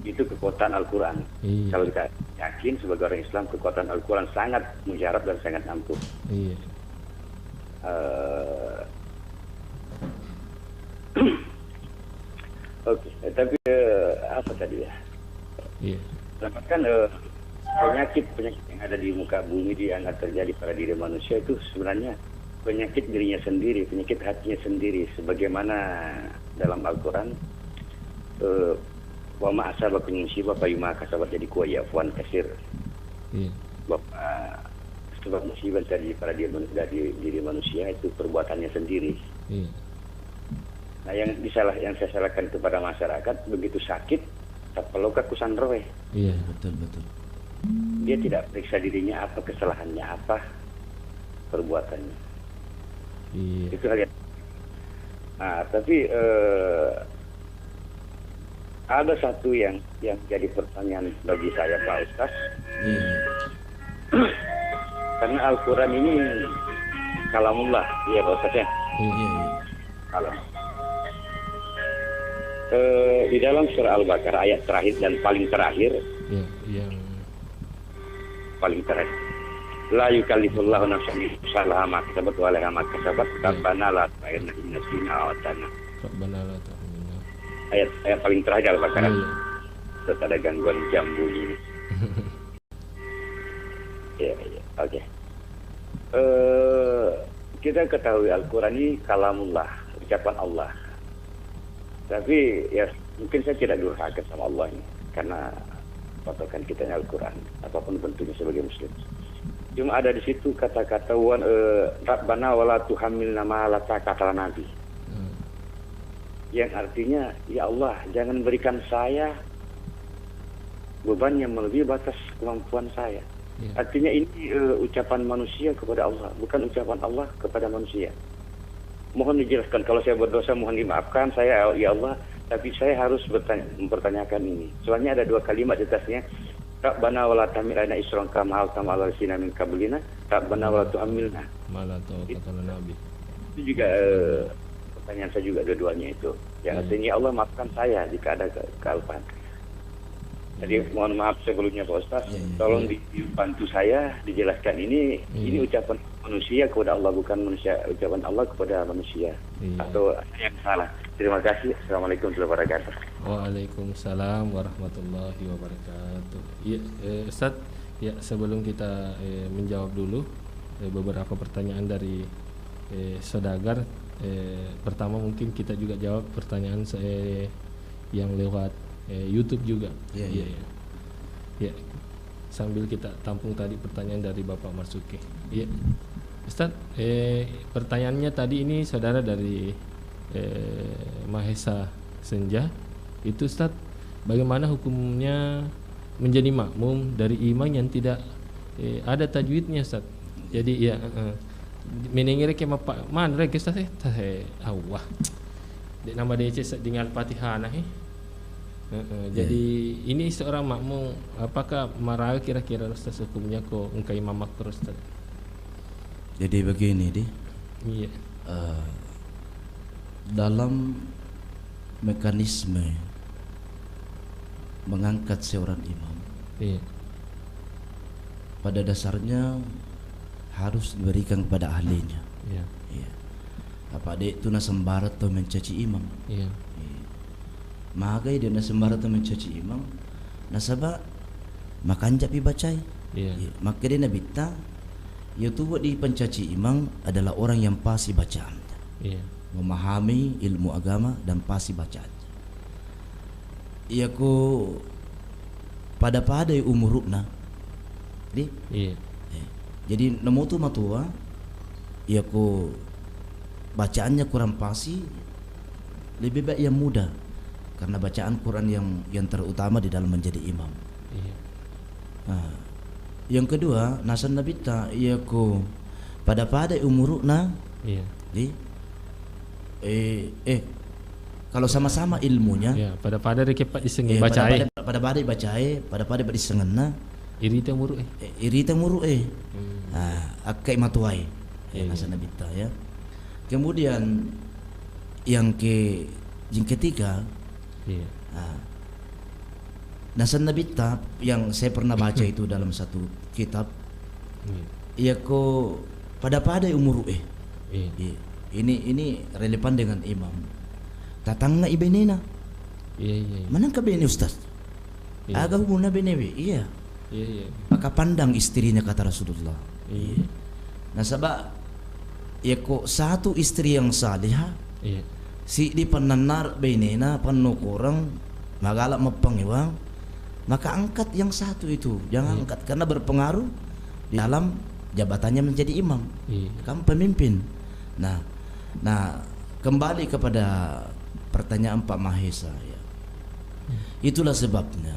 S14: Itu kekuatan Al-Quran.
S6: Iya.
S14: Kalau kita yakin sebagai orang Islam kekuatan Al-Quran sangat mujarab dan sangat ampuh.
S6: Iya.
S14: Oke, tapi apa tadi ya?
S6: Iya.
S14: Kan penyakit yang ada di muka bumi yang terjadi pada diri manusia itu sebenarnya penyakit dirinya sendiri, penyakit hatinya sendiri. Sebagaimana dalam Al-Quran, wa ma'asaba musibah payuma kasabat jadi kuaya fuan kasir.
S6: Iya.
S14: Sebab musibah dari diri manusia itu perbuatannya sendiri.
S6: Iya.
S14: Nah yang saya salahkan kepada masyarakat begitu sakit tapaloka kusan roe.
S7: Iya, betul.
S14: Dia tidak periksa dirinya apa kesalahannya apa perbuatannya.
S6: Iya.
S14: Itu hal yang. Nah, tapi ada satu yang jadi pertanyaan bagi saya Pak Ustaz. Karena Al-Quran ini kalamullah, ya Pak Ustaz ya.
S7: Iya.
S14: Kalam. Di dalam surah Al-Baqarah ayat terakhir dan paling terakhir.
S6: Iya, yang
S14: paling terakhir. La yukallifullahu nafsan illa ma kasabat wa laha ma kasabat rabbana la tu'akhidhna in nasina aw akhtana.
S6: Rabbana la tu'akhidhna.
S14: Ayat paling terakhir Al-Baqarah. Terus ada gangguan jam bunyi. Ya, oke. Kita ketahui Al-Quran ini kalamullah, ucapan Allah. Tapi ya mungkin saya tidak durhaka sama Allah ini karena patokan kita Al-Quran apapun bentuknya sebagai muslim. Cuma ada di situ kata-kata Rabbana wala tuhammilna ma la taqata lana bi. Yang artinya ya Allah jangan berikan saya beban yang melebihi batas kemampuan saya. Artinya ini ucapan manusia kepada Allah, bukan ucapan Allah kepada manusia. Mohon dijelaskan kalau saya berdosa mohon dimaafkan saya ya Allah, tapi saya harus mempertanyakan ini. Soalnya ada dua kalimat di atasnya. Rabbana wala tahmil alaina isran kama hamaltahu 'alal ladzina min qablina, Rabbana wa la tuhammilna.
S6: Malah kata Nabi.
S14: Itu juga pertanyaan saya juga dua-duanya itu. Ya, artinya Allah maafkan saya jika ada kealpaan. Jadi mohon maaf sebelumnya Pak Ustaz, tolong dibantu saya dijelaskan ini ucapan manusia kepada Allah, bukan ucapan Allah kepada manusia, atau yang salah. Terima kasih. Assalamualaikum warahmatullahi wabarakatuh.
S6: Waalaikumsalam warahmatullahi wabarakatuh. Ya, Ustaz, ya sebelum kita menjawab dulu beberapa pertanyaan dari saudagar. Pertama mungkin kita juga jawab pertanyaan saya yang lewat YouTube juga. Ya. Sambil kita tampung tadi pertanyaan dari Bapak Marsuki. Ya, Ustaz, pertanyaannya tadi ini saudara dari Mahesa Senja. Itu Ustaz, bagaimana hukumnya menjadi makmum dari imam yang tidak ada tajwidnya Ustaz? Jadi ya menengere ke Pak man rek Ustaz Allah. Dek nama dia dengan Fatihah nah. Jadi ini seorang makmum apakah marah kira-kira Ustaz hukumnya kok engkai imam makruh Ustaz?
S7: Jadi begini
S6: Iya.
S7: Dalam mekanisme mengangkat seorang imam, pada dasarnya harus diberikan kepada ahlinya. Apa dia itu nasembarat atau mencaci imam? Maka dia nasembarat atau mencaci imam, nasaba makan japi bacai. Maka dia nabita, yaitu buat di pencaci imam adalah orang yang pasti bacaan, memahami ilmu agama dan pasti bacaan. Iaku pada umurukna, jadi nemu tu matua, iaku bacaannya kurang pasti, lebih baik yang muda, karena bacaan Quran yang terutama di dalam menjadi imam. Yang kedua, nasan nabita iaku pada umurukna, kalau sama-sama ilmunya,
S6: pada rekepat disengen bacai,
S7: pada bacai, pada disengenna,
S6: iri temuru
S7: akai matuai, nasan nabita ya. Kemudian yang ketiga, nasan nabita yang saya pernah baca itu dalam satu kitab, iaku pada umur ini relevan dengan imam. Tatangna ibenena. Mana ka bene Ustaz? Aga hubungna benewe. Iya. Maka pandang istrinya kata Rasulullah. Nah sebab kok satu istri yang salihah, si di penanar benena penuh kurang magalak mepengiwang, maka angkat yang satu itu, jangan angkat karena berpengaruh di dalam jabatannya menjadi imam. Kamu pemimpin. Nah kembali kepada pertanyaan Pak Mahesa ya. Itulah sebabnya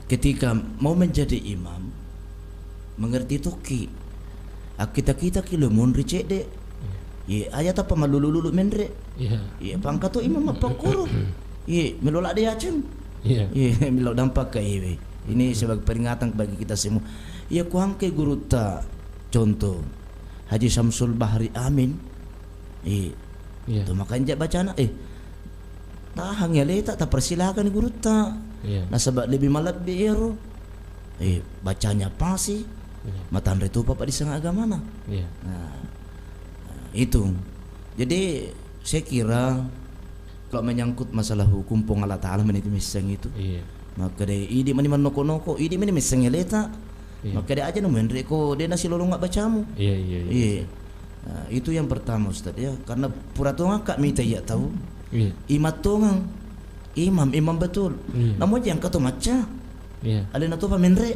S7: ketika mau menjadi imam mengerti toki kita kilo mun ricek de ayat apa malulu menre pangkat tu imam apa kuru melolak dia acem melolak dampak ke ini sebagai peringatan bagi kita semua. Kuangke guru ta contoh Haji Syamsul Bahri Amin tu makanya bacaan tahan ya tak persilakan guru ta nah sebab lebih malabbi ero bacanya pasti matan retu papa di setengah agama nah itu. Jadi saya kira kalau menyangkut masalah hukum pong Allah Ta'ala meniti miseng itu maka dia idi mani manoko idi mani miseng leta maka dia aja nu menre ko dia nasi lolong ngak bacamu. Nah, itu yang pertama Ustaz ya, karena puratonga kak minta ya tahu imat tongang imam betul namun yang kata maca ada nato pamenre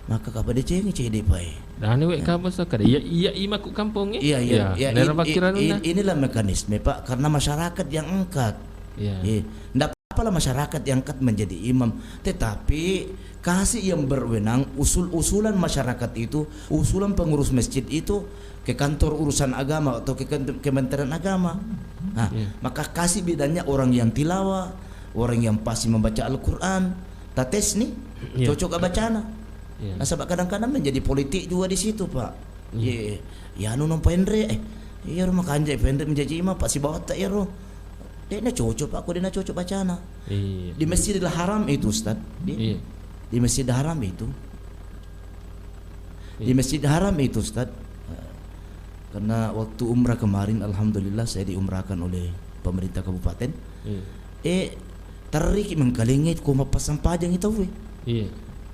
S7: maka kapada cengi cede pai
S6: dan we kampus sakar iya imaku kampung inilah
S7: mekanisme Pak, karena masyarakat yang angkat ndak apalah masyarakat yang angkat menjadi imam, tetapi kasih yang berwenang usulan masyarakat itu, usulan pengurus masjid itu ke kantor urusan agama atau ke Kementerian Agama. Nah, maka kasih bedanya orang yang tilawah, orang yang pasti membaca Al-Quran, tates nih, cocok bacana. Nah, sebab kadang-kadang menjadi politik juga di situ, Pak. Ya anu pendre ya rumah kanjai pendre menjadi imam Pak si bawa tak ya ro. Dia nak cocok Pak, aku dia nak cocok bacana. Di Masjidil Haram itu Ustaz. Di Masjidil Haram itu. Di Masjidil Haram itu Ustaz. Karena waktu umrah kemarin alhamdulillah saya diumrahkan oleh pemerintah kabupaten. Tarik mengkalingit ko mapasang pajang itu we.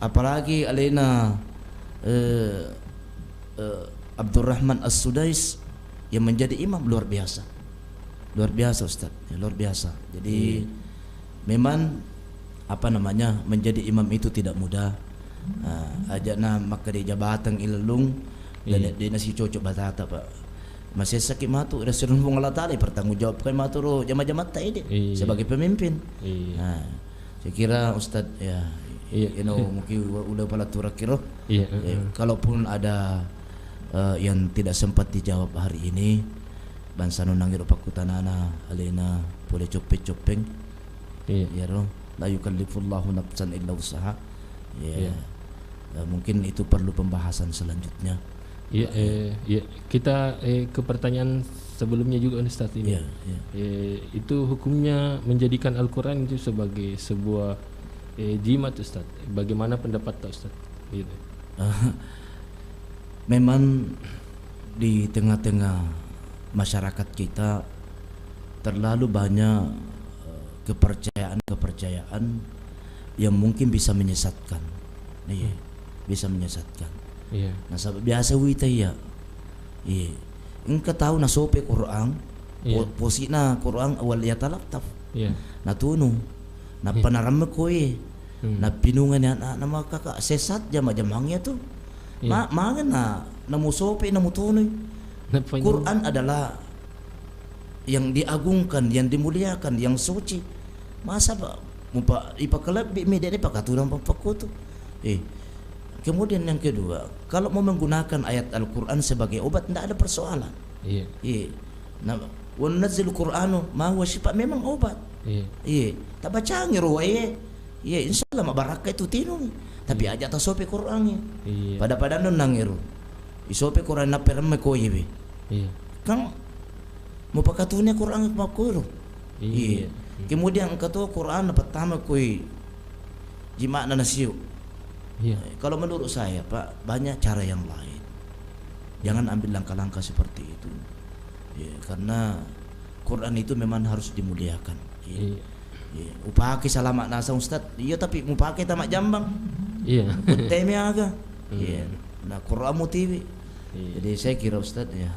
S7: Apalagi alena Abdurrahman As-Sudais yang menjadi imam luar biasa Ustaz ya, luar biasa. Jadi memang apa namanya menjadi imam itu tidak mudah. Ajana maka di jabatan ilung dan dia nasi cocok batata Pak. Masih sakit matu dah suruh Allah Taala pertanggungjawabkan matu ro jama-jama tak ini sebagai pemimpin. Saya kira Ustaz ya mungkin udah pala turakiro. Kalaupun ada yang tidak sempat dijawab hari ini, bangsa nangiro pakutanana alena boleh copeng ya roh la yukallifullahu nafsan illa usaha mungkin itu perlu pembahasan selanjutnya. Kita ke pertanyaan sebelumnya juga Ustaz ini. Itu hukumnya menjadikan Al-Quran itu sebagai sebuah jimat Ustaz. Bagaimana pendapat Ustaz? Memang di tengah-tengah masyarakat kita terlalu banyak kepercayaan yang mungkin bisa menyesatkan. Bisa menyesatkan. Nah, sebab biasa wita ya. Engkau tahu na sope Quran, posina Quran awal ya talaftaf. Na tunu, na panaram ko na pinungan yan na kakak sesat jama-jamangnya tuh. Mangan na namusope namutunoy. Quran adalah yang diagungkan, yang dimuliakan, yang suci. Masa Pak ipakalab media ni pakaturan pampakuto. Kemudian yang kedua, kalau mau menggunakan ayat Al-Quran sebagai obat tidak ada persoalan. Nah, wa nazzil Qur'anu ma huwa syifa memang obat. Tak baca ngiru insyaallah mabaraka itu tinung. Tapi aja tak sope Qur'annya. Pada non nangiru. Isope Qur'an na perme ko yibe. Kang mau pakatunya Qur'an makuru. Kemudian kata Qur'an pertama koi jima na nasiu. Kalau menurut saya Pak, banyak cara yang lain. Jangan ambil langkah-langkah seperti itu. Karena Quran itu memang harus dimuliakan. Upake salamat nasa Ustaz. Tapi upake tamak jambang. Uteme aga. Nah Quran motivi. Jadi saya kira Ustaz ya.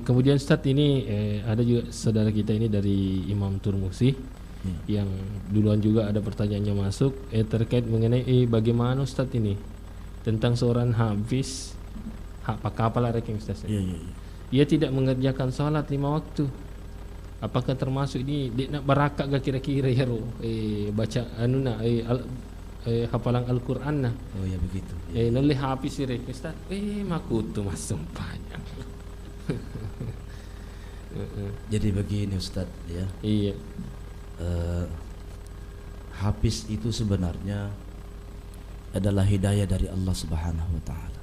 S7: Kemudian Ustaz ini ada juga saudara kita ini dari Imam Turmusi. Yang duluan juga ada pertanyaannya masuk terkait mengenai bagaimana Ustaz ini tentang seorang hafiz kapal ranking Ustaz. Ia tidak mengerjakan salat 5 waktu. Apakah termasuk ini dia nak barakat ke kira-kira ya roh baca anuna hafalan Al-Quran nah. Oh ya begitu. Noleh hafiz ranking Ustaz. Makutu masuk panjang. Jadi begini Ustaz ya. Hafiz itu sebenarnya adalah hidayah dari Allah Subhanahu wa taala.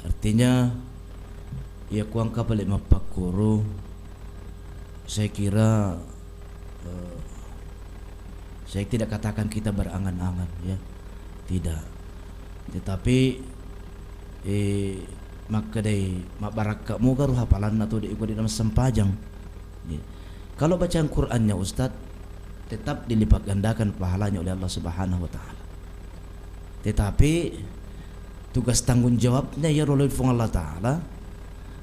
S7: Artinya ya kuang kapal mapakuru saya kira saya tidak katakan kita berangan-angan ya. Tidak. Tetapi maka dari mabaraka mu garu hafalan atau di dalam sempajang. Kalau bacaan Qur'annya Ustaz tetap dilipat gandakan pahalanya oleh Allah Subhanahu wa taala. Tetapi tugas tanggung jawabnya ya oleh Allah taala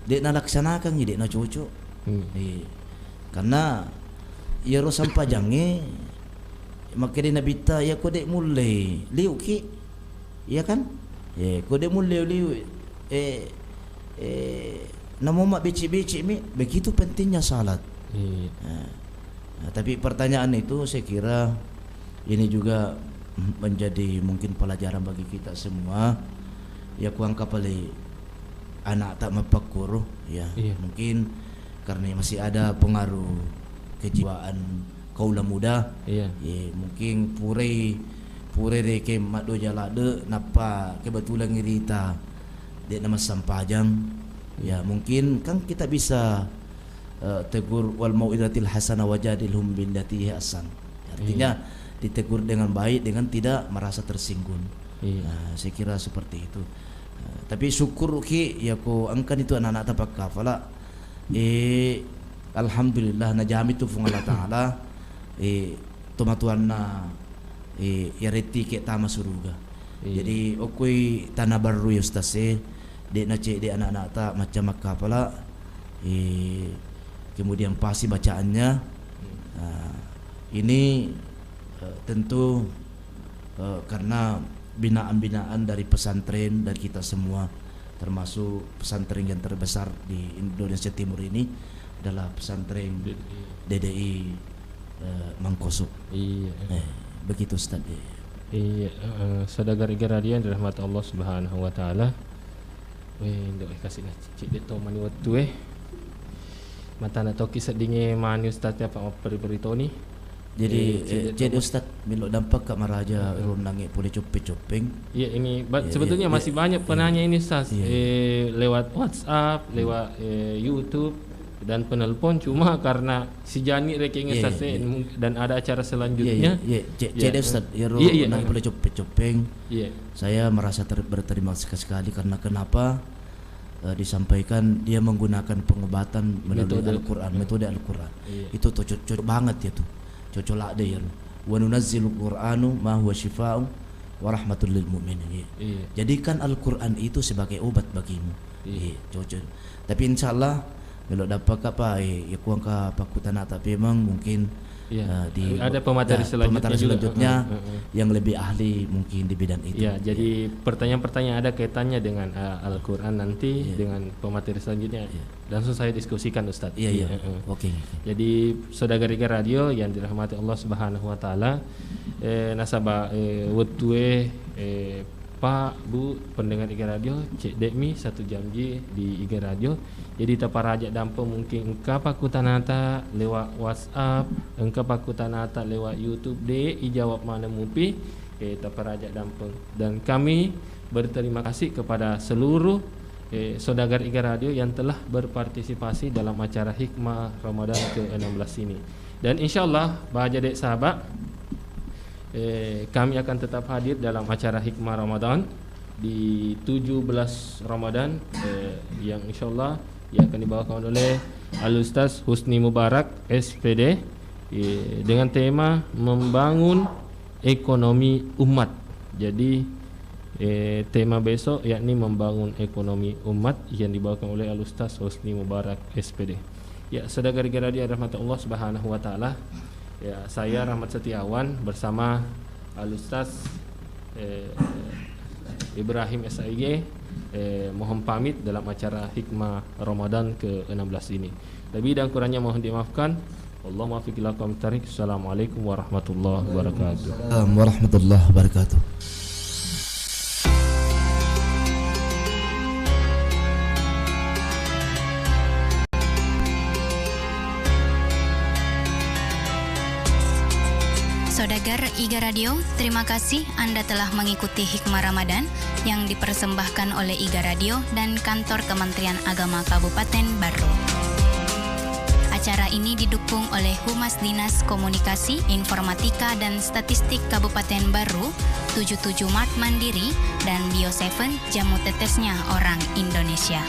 S7: dia nak laksanakan dia nak cucu. Karena ya ro sampajange maka dia nabita ya kode mulai liu ki. Ya kan? Kode mulai liu namo mak bici-bici mi begitu pentingnya salat. Tapi pertanyaan itu saya kira ini juga menjadi mungkin pelajaran bagi kita semua. Ya kuang kapali anak tak mapakuru ya. Mungkin karena masih ada pengaruh kejiwaan kaula muda. Mungkin purei pure ke mak do jala de napa kebetulan ngirita de nama sampajang ya mungkin kan kita bisa tegur wal mau'izatil hasanah wajadilhum billati hasan. Artinya ditegur dengan baik dengan tidak merasa tersinggung. Saya kira seperti itu. Tapi syukur ya ko angkan itu anak-anak tapak kafala alhamdulillah najami tu fung Allah taala tomatuanna ya reti ke tama suruga. Jadi okoi tanah baru ya ustaz de na cek de anak-anak tak macam kafala kemudian pasti bacaannya ini tentu karena binaan-binaan dari pesantren dari kita semua, termasuk pesantren yang terbesar di Indonesia Timur ini adalah pesantren DDI Mangkoso. Begitu Ustaz.
S6: Saudara radio yang dirahmati Allah Subhanahu wa taala. Ndok kasih cik deto mani waktu mata nak toki sedinge mani Ustaz apa berito ni.
S7: Jadi jadi Ustaz milo dampak kat maraja runangi boleh copeng.
S6: Ya ini sebetulnya masih banyak penanya ini Ustaz. Lewat WhatsApp, lewat YouTube dan penelpon, cuma karena si Jani reking Ustaz dan ada acara selanjutnya.
S7: Jadi Ustaz runangi boleh copeng. Saya merasa berterima kasih sekali karena kenapa disampaikan dia menggunakan pengobatan melalui Al-Qur'an, metode Al-Qur'an. Itu cocok banget ya tuh. Cocok lah dia. Wa nunazzilu Qur'anu ma huwa syifaa'un wa rahmatul lil mu'minin. Jadikan Al-Qur'an itu sebagai obat bagimu. Cocok. Tapi insyaallah kalau dapat apa ya kuang ka pakutan tapi memang mungkin di
S6: ada pemateri selanjutnya
S7: yang lebih ahli mungkin di bidang itu.
S6: Ya, jadi pertanyaan-pertanyaan ada kaitannya dengan Al-Qur'an nanti dengan pemateri selanjutnya. Langsung saya diskusikan Ustaz.
S7: Oke.
S6: Jadi saudara radio yang dirahmati Allah Subhanahu wa taala, nasabah wetue Pak Bu pendengar Iga Radio Cik Dekmi 1 jam di Iga Radio. Jadi taparajak dampo mungkin engkau pakutanata lewat WhatsApp, engkau pakutanata lewat YouTube ijawab mana mupi taparajak dampo. Dan kami berterima kasih kepada seluruh saudagar Iga Radio yang telah berpartisipasi dalam acara Hikmah Ramadan ke-16 ini. Dan insyaallah bahagia dek sahabat, kami akan tetap hadir dalam acara Hikmah Ramadan di 17 Ramadan yang insyaallah yang akan dibawakan oleh Al-Ustaz Husni Mubarak SPD dengan tema membangun ekonomi umat. Jadi tema besok yakni membangun ekonomi umat yang dibawakan oleh Al-Ustaz Husni Mubarak SPD. Ya, saudara radio rahmat Allah Subhanahu wa taala. Ya, saya Rahmat Setiawan bersama Al-Ustaz Ibrahim SIG mohon pamit dalam acara Hikmah Ramadan ke-16 ini. Lebih dan kurangnya mohon dimaafkan. Wallahu muwaffiq ila aqwamit thariq. Assalamualaikum warahmatullahi wabarakatuh.
S7: Warahmatullahi wabarakatuh.
S5: Saudagar Iga Radio, terima kasih Anda telah mengikuti Hikmah Ramadan yang dipersembahkan oleh Iga Radio dan Kantor Kementerian Agama Kabupaten Barro. Acara ini didukung oleh Humas Dinas Komunikasi, Informatika dan Statistik Kabupaten Barro, 77 Mart Mandiri, dan Bio7 Jamu Tetesnya Orang Indonesia.